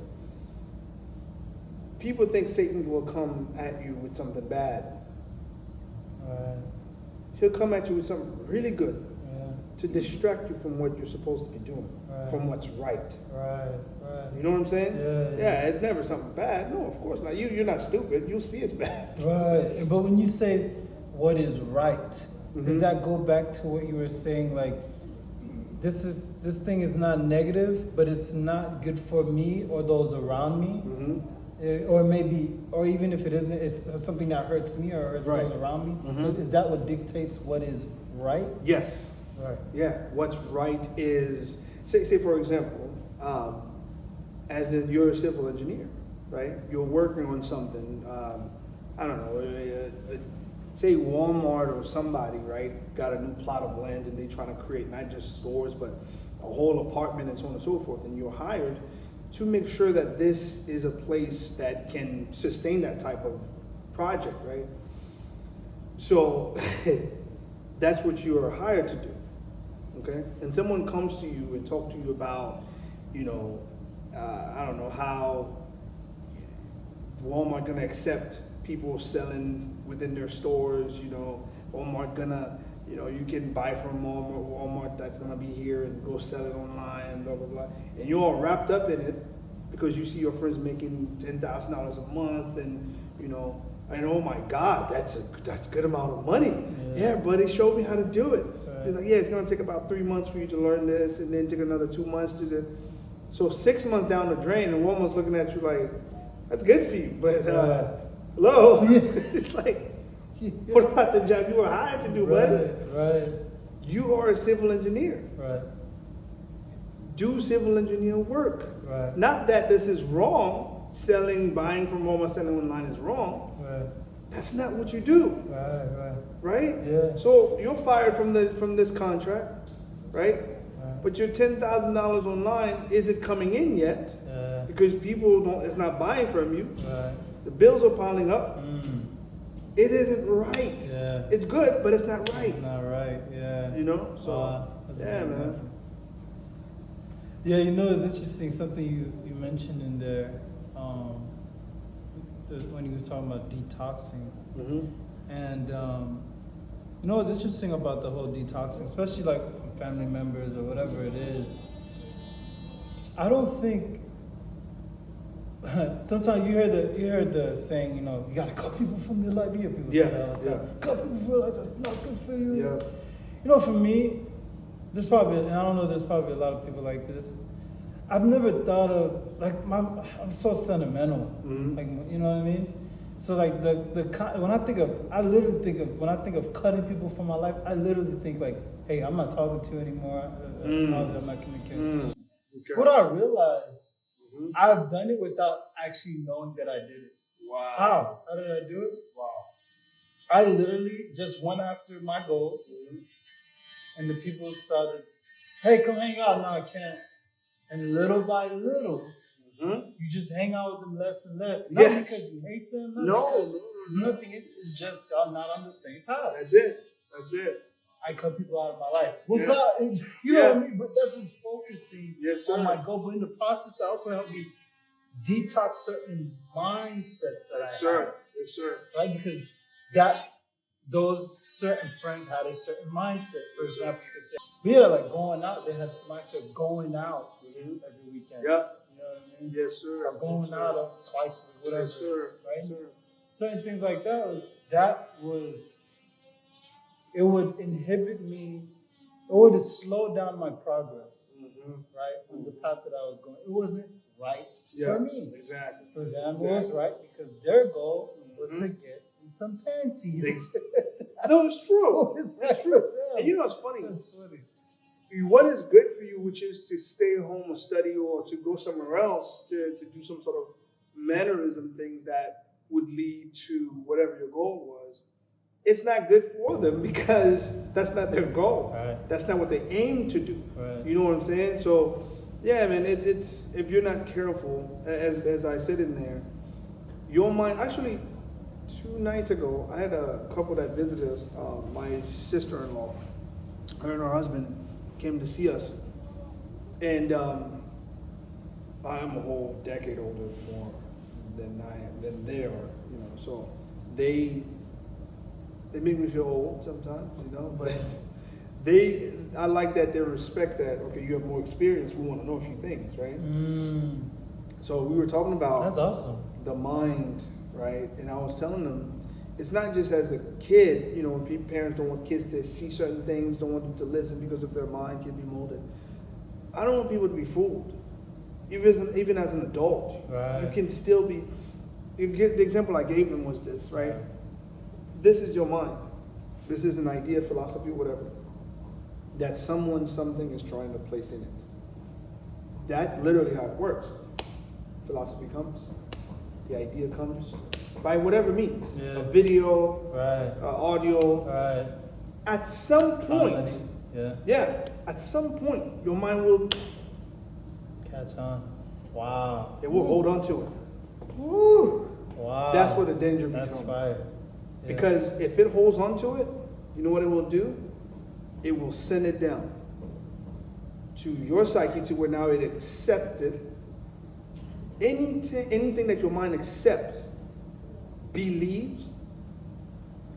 People think Satan will come at you with something bad. Right. He'll come at you with something really good to distract you from what you're supposed to be doing, from what's right. Right. You know what I'm saying? Yeah. It's never something bad. No, of course not. You're not stupid. You'll see it's bad. Right. But when you say what is right, does that go back to what you were saying? Like, this thing is not negative, but it's not good for me or those around me. Or maybe, or even if it isn't, it's something that hurts me or hurts those around me. So is that what dictates what is right? Yes. Right. Yeah. What's right is, say for example, you're a civil engineer, right? You're working on something. I don't know. Say Walmart or somebody, right? Got a new plot of land and they're trying to create not just stores but a whole apartment and so on and so forth. And you're hired to make sure that this is a place that can sustain that type of project, right? So that's what you are hired to do, okay? And someone comes to you and talk to you about, you know, I don't know how Walmart gonna accept people selling within their stores, you know, Walmart gonna, you know, you can buy from Walmart that's gonna be here and go sell it online, blah, blah, blah. And you're all wrapped up in it because you see your friends making $10,000 a month and, you know, and oh my God, that's a good amount of money. Yeah, buddy, show me how to do it. He's like, yeah, it's gonna take about 3 months for you to learn this, and then take another 2 months to do. So 6 months down the drain, and woman's looking at you like, that's good for you, but hello, it's like, what about the job you were hired to do, buddy? Right. You are a civil engineer. Right. Do civil engineer work. Right. Not that this is wrong. Buying from home or selling online is wrong. Right. That's not what you do. Right? Yeah. So you're fired from this contract, right? But your $10,000 online isn't coming in yet because it's not buying from you. Right. The bills are piling up. It isn't right. Yeah. It's good, but it's not right. It's not right. Yeah. You know? So man. Yeah, it's interesting. Something you mentioned in there, when you was talking about detoxing, and what's interesting about the whole detoxing, especially like from family members or whatever it is. I don't think. Sometimes you hear the saying, you gotta cut people from your life. You hear people say that all the time. Cut people from your life. That's not good for you. Yeah. For me, there's probably a lot of people like this. I've never thought of I'm so sentimental. Like, you know what I mean? So like when I think of cutting people from my life, I literally think like, hey, I'm not talking to you anymore. I'm not communicating. Okay. What I realized, I've done it without actually knowing that I did it. Wow. How did I do it? Wow. I literally just went after my goals, and the people started, hey, come hang out. No, I can't. And little by little, you just hang out with them less and less. Not because you hate them. Because it's nothing. It's just y'all not on the same path. That's it. I cut people out of my life. Without, you know what I mean? But that's just focusing on my goal. But in the process, that also helped me detox certain mindsets that I had. Yes, sir. Right? Because those certain friends had a certain mindset. For example, you could say, like going out, they had this mindset of going out every weekend. Yeah. You know what I mean? Yes, sir. Or going out twice a week, whatever. Yes, sir. Right? Yes, sir. Certain things like that it would inhibit me, it would slow down my progress, right? On the path that I was going. It wasn't right for me. Exactly. For them, it was right because their goal was to get in some panties. No, it's true. It's true. And it's funny. That's funny. What is good for you, which is to stay home or study or to go somewhere else to do some sort of mannerism thing that would lead to whatever your goal was. It's not good for them because that's not their goal. Right. That's not what they aim to do. Right. You know what I'm saying? So, yeah, man, it's if you're not careful, as I said in there, your mind. Actually, 2 nights ago, I had a couple that visited us. My sister-in-law, her and her husband came to see us, and I'm a whole decade older more than they are. So they make me feel old sometimes, but I like that they respect that, okay, you have more experience, we want to know a few things, right? So we were talking about that's awesome. The mind, right? And I was telling them, it's not just as a kid, when parents don't want kids to see certain things, don't want them to listen because of their mind can be molded. I don't want people to be fooled. Even as an adult, you can still be. The example I gave them was this, right? This is your mind. This is an idea, philosophy, whatever, that something is trying to place in it. That's literally how it works. Philosophy comes, the idea comes, by whatever means. A video, audio. Right. At some point, at some point, your mind will catch on. Wow. It will hold on to it. Woo. Wow. That's where the danger becomes. That's fire. Yeah. Because if it holds on to it, you know what it will do? It will send it down to your psyche to where now it accepts it. Anything that your mind accepts, believes,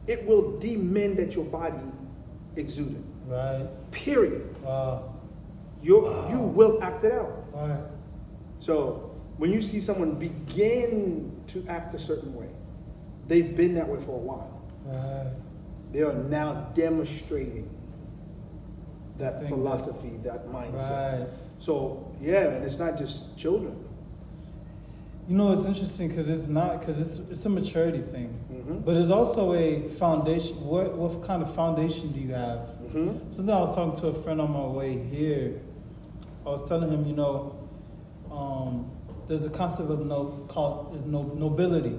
it will demand that your body exude it. Right. Period. Wow. You will act it out. Right. So when you see someone begin to act a certain way, they've been that way for a while. Right. They are now demonstrating that philosophy, that mindset. Right. So yeah, man, it's not just children. You know, it's interesting because it's a maturity thing, but it's also a foundation. What kind of foundation do you have? Something I was talking to a friend on my way here. I was telling him, there's a concept of called nobility.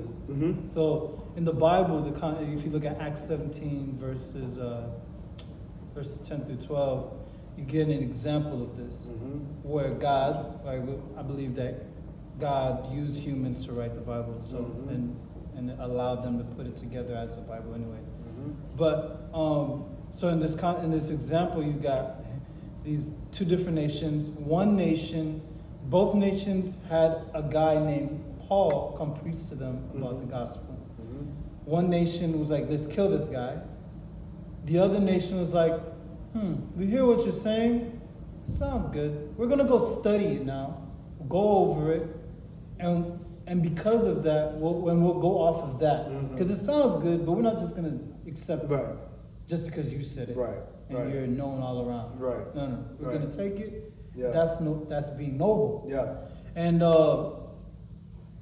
So in the Bible, if you look at Acts 17 verses 10 through 12, you get an example of this, where God, I believe that God used humans to write the Bible, so and allowed them to put it together as a Bible anyway. But so in this example, you got these two different nations. One nation, both nations had a guy named Paul come preach to them about the gospel. One nation was like, let's kill this guy. The other nation was like, we hear what you're saying. Sounds good. We're gonna go study it now, go over it, and because of that, we'll go off of that. Because it sounds good, but we're not just gonna accept it just because you said it. And you're known all around. No. We're gonna take it. Yeah. That's being noble. Yeah. And I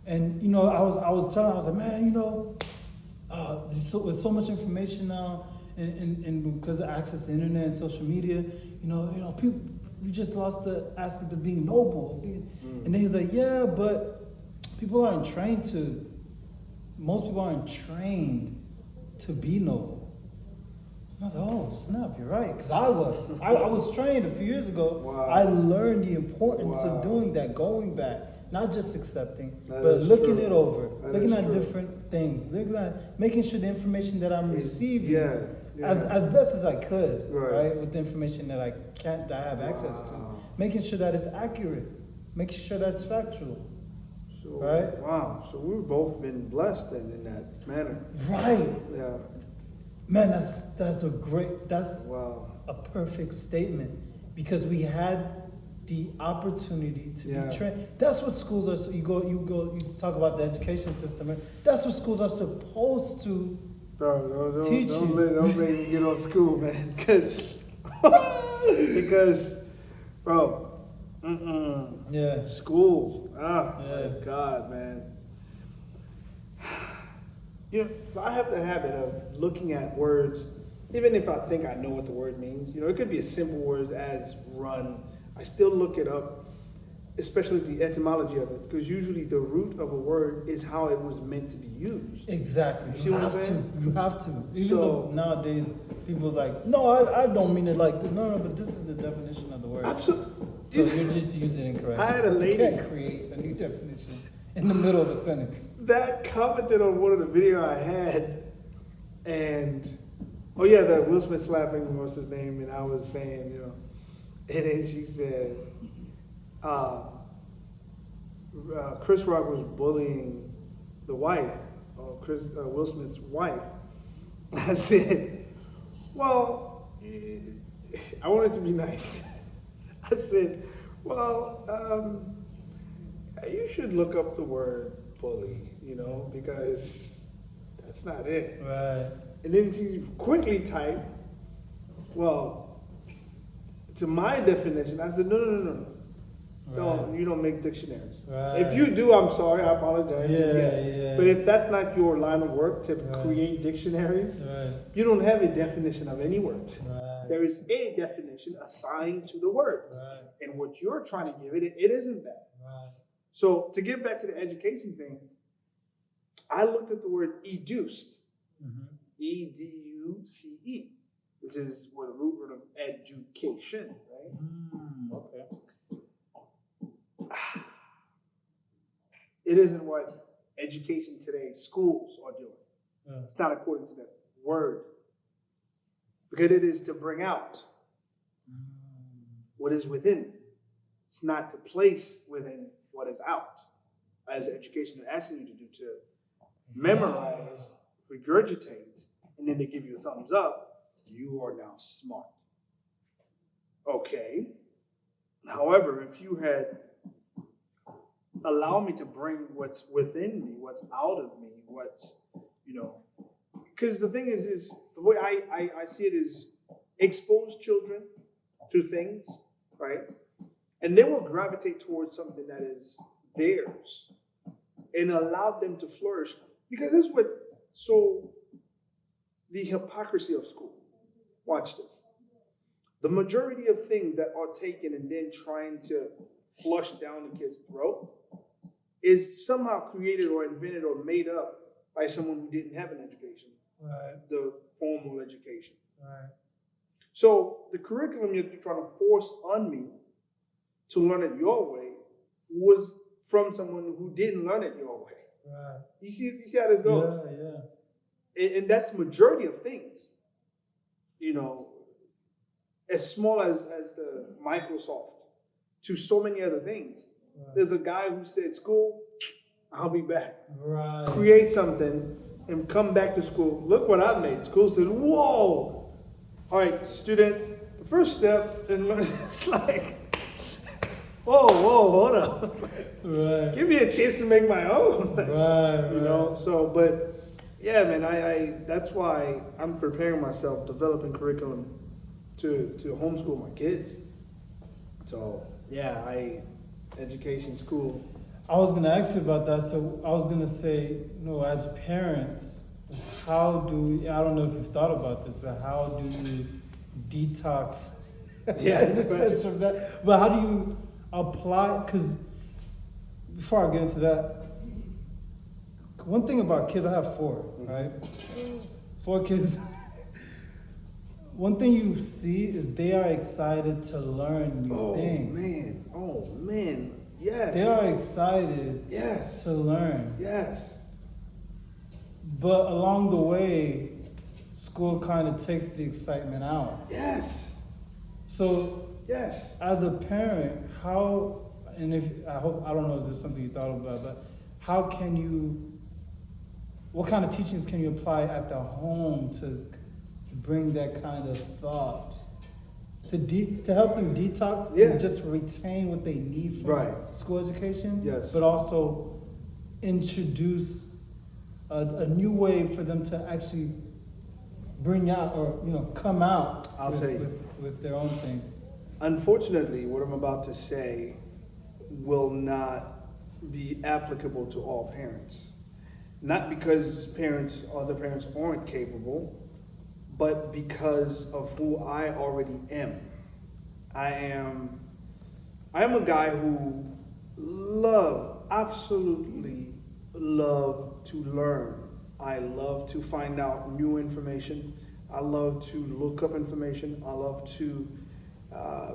was like, man, with so much information now, and because of access to the internet and social media, people, we just lost the aspect of being noble. And then he's like, yeah, but most people aren't trained to be noble. And I was like, oh snap, you're right, because I was trained a few years ago. Wow. I learned the importance of doing that, going back, not just accepting, but looking it over, looking at different things, making sure the information that I'm receiving as best as I could, right, with the information that I have access to, making sure that it's accurate, making sure that's factual. So, right? Wow. So we've both been blessed then in that manner. Right. Yeah. Man, that's a perfect statement, because we had the opportunity to be trained. That's what schools are. So you talk about the education system. Right? That's what schools are supposed to teach you. Don't make me get on school, man, because bro. Yeah. School. My God, man. I have the habit of looking at words, even if I think I know what the word means. It could be a simple word as run. I still look it up, especially the etymology of it, because usually the root of a word is how it was meant to be used. Exactly. You see what I'm saying? You have to. Even though nowadays people are like, no, I don't mean it like this. No, but this is the definition of the word. Absolutely. So you're just using it incorrectly. I had a lady. You can't create a new definition in the middle of a sentence. That commented on one of the video I had, and that Will Smith slapping, what's his name, and I was saying, and then she said, Chris Rock was bullying the wife, Will Smith's wife. I said, well, I wanted to be nice. I said, well, you should look up the word bully, because that's not it. Right. And then she quickly typed, well, to my definition, I said, no. Right. You don't make dictionaries. Right. If you do, I'm sorry, I apologize. Yeah. But if that's not your line of work to create dictionaries, you don't have a definition of any word. Right. There is a definition assigned to the word. Right. And what you're trying to give it isn't that. Right. So to get back to the education thing, I looked at the word educed, E-D-U-C-E, which is where the root word of education, right? Okay. It isn't what education today, schools are doing. Yeah. It's not according to that word. Because it is to bring out what is within. It's not to place within what is out. As education is asking you to do, to memorize, regurgitate, and then they give you a thumbs up, you are now smart. Okay. However, if you had allowed me to bring what's within me, what's out of me, what's, because the thing is the way I see it is expose children to things, right? And they will gravitate towards something that is theirs and allow them to flourish. Because this is what, so the hypocrisy of school. Watch this. The majority of things that are taken and then trying to flush down the kid's throat is somehow created or invented or made up by someone who didn't have an education, the formal education. Right. So the curriculum you're trying to force on me to learn it your way was from someone who didn't learn it your way. Right. You see how this goes? Yeah. And that's the majority of things. You know, as small as the Microsoft to so many other things. Right. There's a guy who said, school, I'll be back. Right. Create something and come back to school. Look what I made. School says, whoa. All right, students, the first step in learning is like, whoa, hold up. Right. Give me a chance to make my own. Right. You know, so, but yeah, man, I that's why I'm preparing myself, developing curriculum to homeschool my kids. So yeah, education, school. I was gonna ask you about that. So I was gonna say, as parents, how do we, I don't know if you've thought about this, but how do you detox? Yeah, in the sense from that. But how do you apply? Because before I get into that, one thing about kids, I have 4, right? 4 kids. One thing you see is they are excited to learn new things. Oh man, yes. They are excited to learn. Yes. But along the way, school kind of takes the excitement out. Yes. So, yes. As a parent, how, and I don't know if this is something you thought about, but how can you, what kind of teachings can you apply at the home to bring that kind of thought? To help them detox and just retain what they need from school education, but also introduce a new way for them to actually bring out or come out with their own things. Unfortunately, what I'm about to say will not be applicable to all parents. Not because other parents aren't capable, but because of who I already am. I am a guy who absolutely love to learn. I love to find out new information. I love to look up information. I love to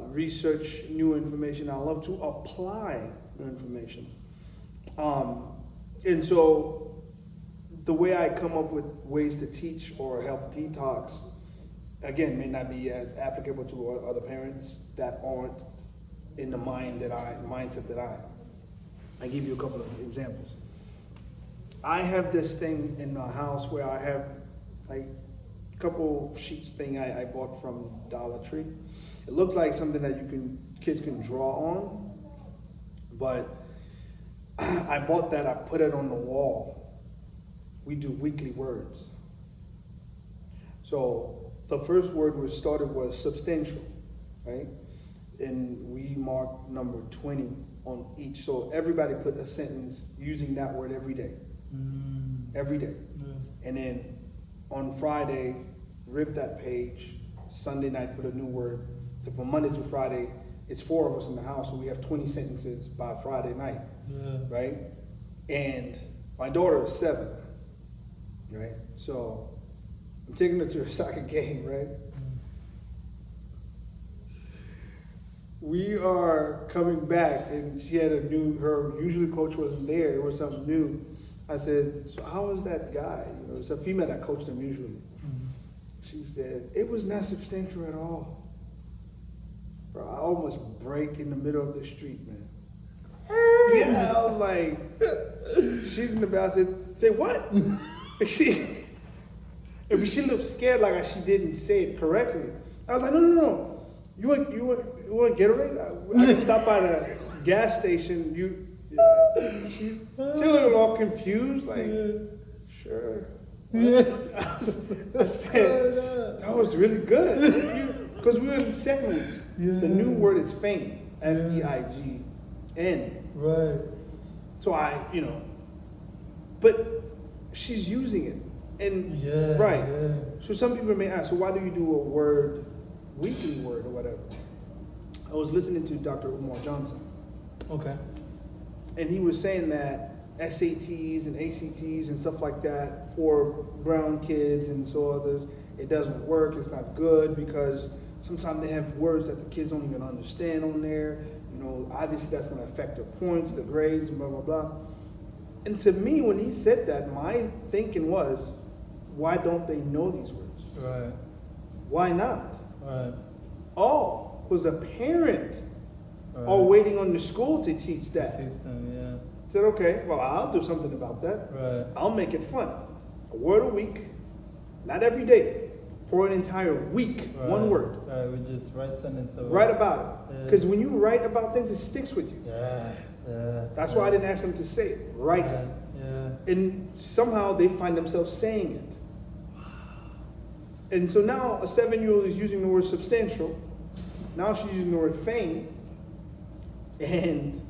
research new information. I love to apply new information. And so the way I come up with ways to teach or help detox, again, may not be as applicable to other parents that aren't in the mindset that I am. I give you a couple of examples. I have this thing in the house where I have like a couple sheets thing I bought from Dollar Tree. It looks like something that kids can draw on, but I bought that, I put it on the wall. We do weekly words. So the first word we started was substantial, right? And we marked number 20 on each. So everybody put a sentence using that word every day. Every day. And then on Friday, rip that page. Sunday night, put a new word. So from Monday to Friday, it's 4 of us in the house, so we have 20 sentences by Friday night, right? And my daughter is 7, right? So I'm taking her to a soccer game, right? We are coming back, and she had her usually coach wasn't there. It was something new. I said, so how was that guy? It's a female that coached him usually. She said, it was not substantial at all. Bro, I almost break in the middle of the street, man. Yeah, I was like, she's in the back. I said, say what? She looked scared like she didn't say it correctly. I was like, no. You want Gatorade? I didn't stop by the gas station. She looked all confused, like, sure. I said, that was really good. Because we were in 7 weeks. Yeah. The new word is feign. Feign. Right. So but she's using it. And right. Yeah. So some people may ask, so why do you do a weekly word or whatever? I was listening to Dr. Umar Johnson. Okay. And he was saying that SATs and ACTs and stuff like that for brown kids and so others, it doesn't work, it's not good because sometimes they have words that the kids don't even understand on there. Obviously that's going to affect their points, the grades, and blah, blah, blah. And to me, when he said that, my thinking was, why don't they know these words? Right. Why not? Right. Oh, because a parent are waiting on the school to teach that. Teach them, yeah. Said, okay, well, I'll do something about that. Right. I'll make it fun. A word a week, not every day, for an entire week, one word. Right, we just write sentences. Write about it. Because when you write about things, it sticks with you. Yeah. That's why I didn't ask them to say it. Write it. Yeah. And somehow they find themselves saying it. And so now a 7-year-old is using the word substantial. Now she's using the word feign. And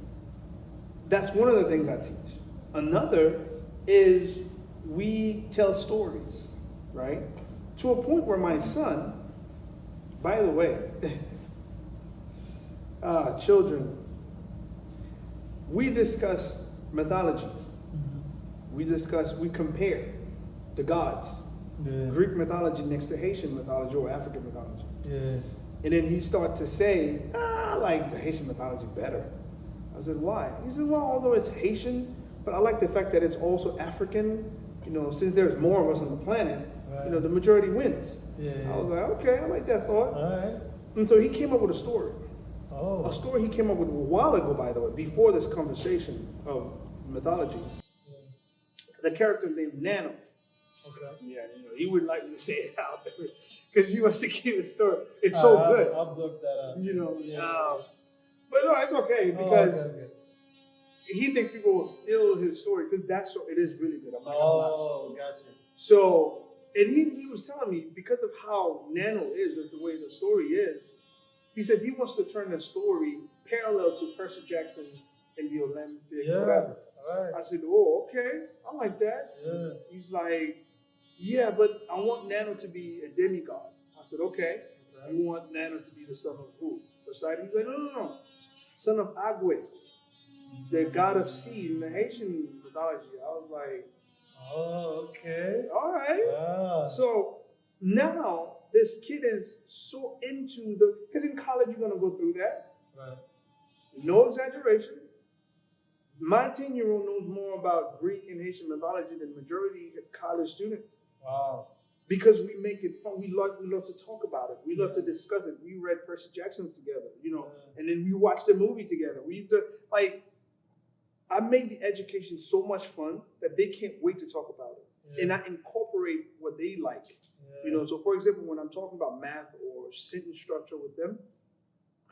that's one of the things I teach. Another is we tell stories, right? To a point where my son, by the way, children, we discuss mythologies. Mm-hmm. We compare the gods. Yeah. Greek mythology next to Haitian mythology or African mythology. Yeah. And then he started to say, I like the Haitian mythology better. I said, why? He said, well, although it's Haitian, but I like the fact that it's also African. Since there's more of us on the planet, the majority wins. Yeah. I was like, okay, I like that thought. All right. And so he came up with a story. Oh. A story he came up with a while ago, by the way, before this conversation of mythologies. Yeah. The character named Nano. Okay. Yeah, he wouldn't like me to say it out because he wants to keep a story. It's so good. I'll look that up. But no, it's okay because he thinks people will steal his story because it is really good. I'm like, gotcha. So, and he was telling me because of how Nano is, the way the story is, he said he wants to turn the story parallel to Percy Jackson and the Olympic, whatever. Right. I said, oh, okay, I like that. Yeah. He's like, yeah, but I want Nano to be a demigod. I said, okay. You want Nano to be the son of who? Poseidon? He's like, no. Son of Agwe, the god of sea in the Haitian mythology. I was like, oh, okay. All right. Yeah. So now this kid is so into because in college you're going to go through that. Right. No exaggeration. My 10-year-old knows more about Greek and Haitian mythology than majority of college students. Wow. Because we make it fun. We love to talk about it. We love to discuss it. We read Percy Jackson together, and then we watched the movie together. I made the education so much fun that they can't wait to talk about it. Yeah. And I incorporate what they like. Yeah. So for example, when I'm talking about math or sentence structure with them,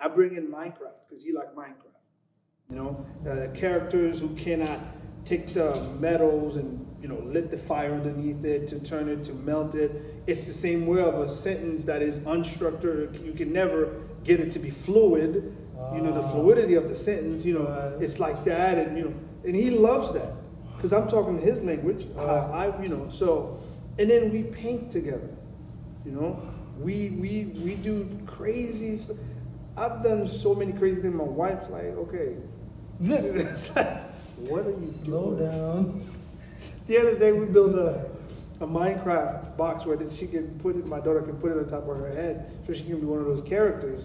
I bring in Minecraft because he likes Minecraft. Characters who cannot take the metals and lit the fire underneath it to turn it to melt it. It's the same way of a sentence that is unstructured. You can never get it to be fluid. The fluidity of the sentence. It's like that, and he loves that because I'm talking his language. So, and then we paint together. We do crazy stuff. I've done so many crazy things. My wife's like, okay. It's like, what are you Slow down. The other day we built a Minecraft box where she can put it. My daughter can put it on top of her head so she can be one of those characters.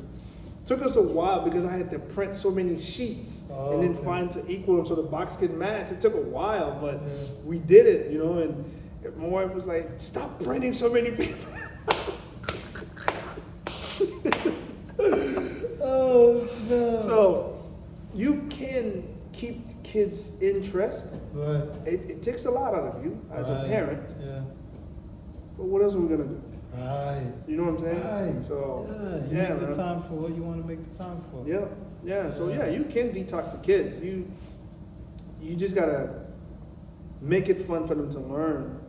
Took us a while because I had to print so many sheets and then find to equal them so the box could match. It took a while, but we did it, and my wife was like, stop printing so many people. Oh, no. So you can keep the kids' interest. Right. It takes a lot out of you as a parent. Yeah. But what else are we going to do? Right. You know what I'm saying? Right. So, you make the time for what you want to make the time for. Yeah. So you can detox the kids. You just gotta make it fun for them to learn.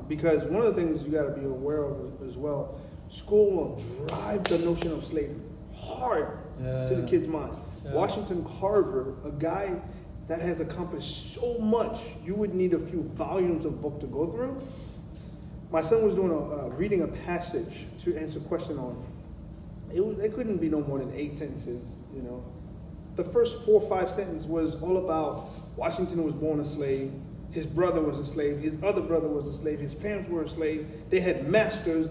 Because one of the things you gotta be aware of as well, School will drive the notion of slavery hard to the kid's mind. Yeah. Washington Carver, a guy that has accomplished so much, you would need a few volumes of book to go through. My son was doing reading a passage to answer a question on. It couldn't be no more than 8 sentences, you know. The first 4 or 5 sentences was all about Washington was born a slave, his brother was a slave, his other brother was a slave, his parents were a slave, they had masters.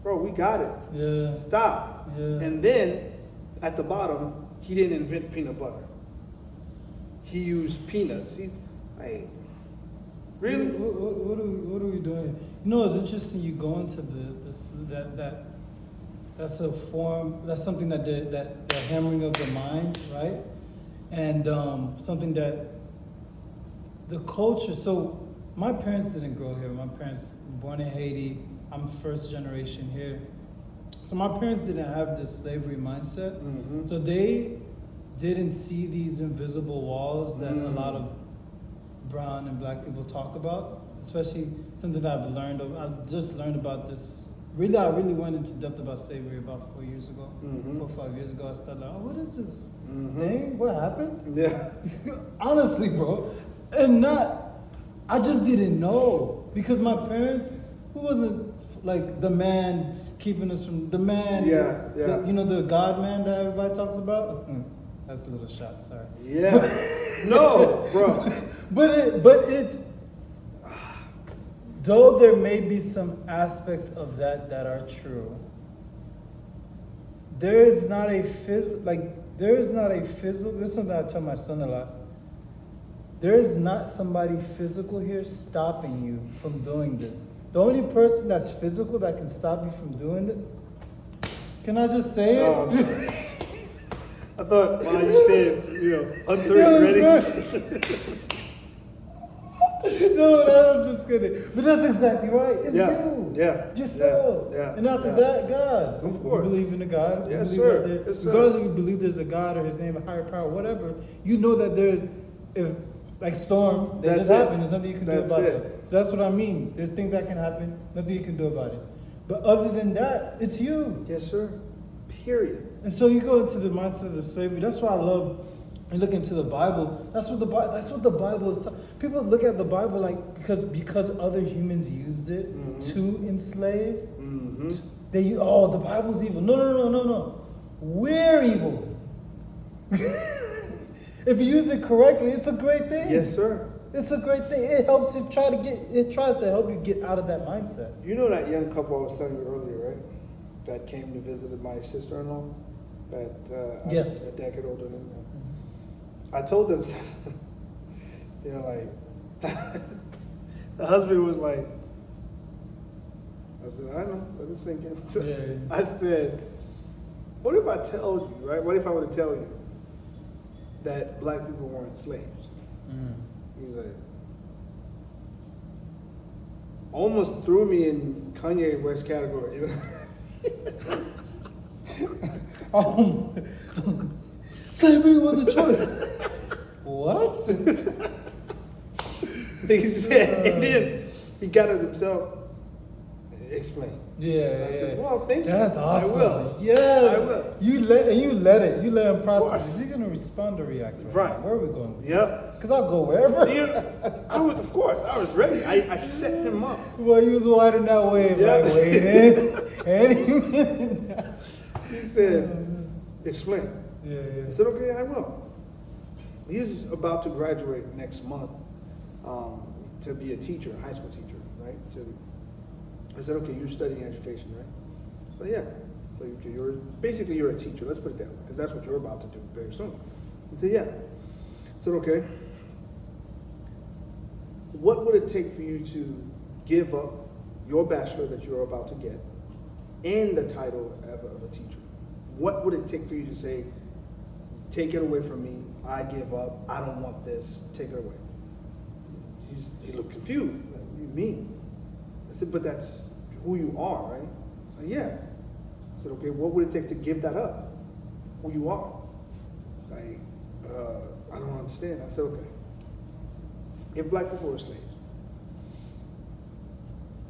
Bro, we got it. Yeah. Stop. Yeah. And then at the bottom, he didn't invent peanut butter. He used peanuts. Really? What are we doing? You know, it's interesting. You go into that's a form. That's something that the hammering of the mind, right? And something that the culture. So my parents didn't grow here. My parents were born in Haiti. I'm first generation here. So my parents didn't have this slavery mindset. Mm-hmm. So they didn't see these invisible walls that a lot of brown and black people talk about, especially something that I've just learned about this. Really, I really went into depth about slavery about 4 years ago. 4 or 5 years ago, I started like, what is this thing? What happened? Yeah. Honestly, bro. I just didn't know. Because my parents, who wasn't like the man keeping us from, the man, the God man that everybody talks about? That's a little shot, sorry. Yeah. No, bro. But it's, though there may be some aspects of that are true, there is not a physical, this is something I tell my son a lot. There is not somebody physical here stopping you from doing this. The only person that's physical that can stop you from doing it, can I just say it? Oh, I'm sorry. I thought while you said, on 3 ready. No, I'm just kidding. But that's exactly right. It's you. Yeah. Yourself. Yeah. And after that, God. Of course. You believe in a God. Yes, you sir. believe Yes, sir. Regardless if you believe there's a God or his name, a higher power, whatever, you know that there's, if like storms, they just happen. There's nothing you can do about it. So that's what I mean. There's things that can happen, nothing you can do about it. But other than that, it's you. Yes, sir. Period. And so you go into the mindset of the slavery. That's why I love. You look into the Bible. That's what the Bible is. People look at the Bible like because other humans used it to enslave. Mm-hmm. The Bible's evil. No. We're evil. If you use it correctly, it's a great thing. Yes, sir. It's a great thing. It helps you tries to help you get out of that mindset. You know that young couple I was telling you earlier, right? That came to visit my sister-in-law. Yes. A decade older than me. I told them, the husband was like, I said, I know, let it sink in. So I said, what if I told you, right? What if I were to tell you that black people weren't slaves? He was like, almost threw me in Kanye West category, Slavery was a choice. What? He said, and then he got it himself. Explain. Yeah. I said, well, thank you. That's awesome. I will. Yes. I will. You let him process. Is he gonna respond or react? Right. Where are we going with Yep. this? Because I'll go wherever. Of course, I was ready. I set him up. Well, he was riding that wave, Yep. like waiting. Any minute. He said, explain. Yeah. I said, okay, I will. He's about to graduate next month to be a teacher, a high school teacher, right? I said, okay, you're studying education, right? So yeah. So you're a teacher. Let's put it that way, because that's what you're about to do very soon. I said, yeah. I said, okay. What would it take for you to give up your bachelor that you're about to get and the title of a teacher? What would it take for you to say, take it away from me, I give up, I don't want this, take it away? He looked confused. Like, what do you mean? I said, but that's who you are, right? So yeah. I said, okay, what would it take to give that up? Who you are? It's like, I don't understand. I said, okay. If black people were slaves,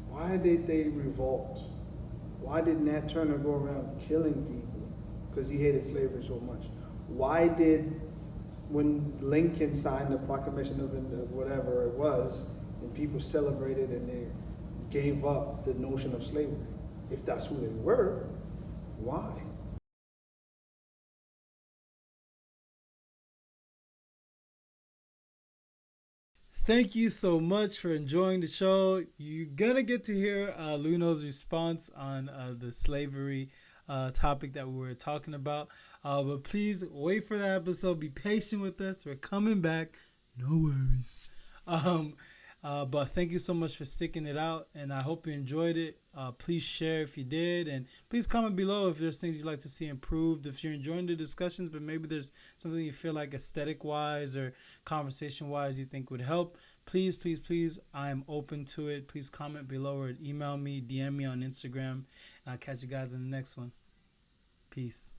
why did they revolt Why did Nat Turner go around killing people? Because he hated slavery so much. Why did, when Lincoln signed the Proclamation of whatever it was, and people celebrated and they gave up the notion of slavery? If that's who they were, why? Thank you so much for enjoying the show. You're gonna get to hear Luno's response on the slavery topic that we were talking about. But please wait for that episode. Be patient with us. We're coming back. No worries. But thank you so much for sticking it out, and I hope you enjoyed it. Please share if you did, and please comment below if there's things you'd like to see improved. If you're enjoying the discussions, but maybe there's something you feel like aesthetic-wise or conversation-wise you think would help, please, please, please, I'm open to it. Please comment below or email me, DM me on Instagram. I'll catch you guys in the next one. Peace.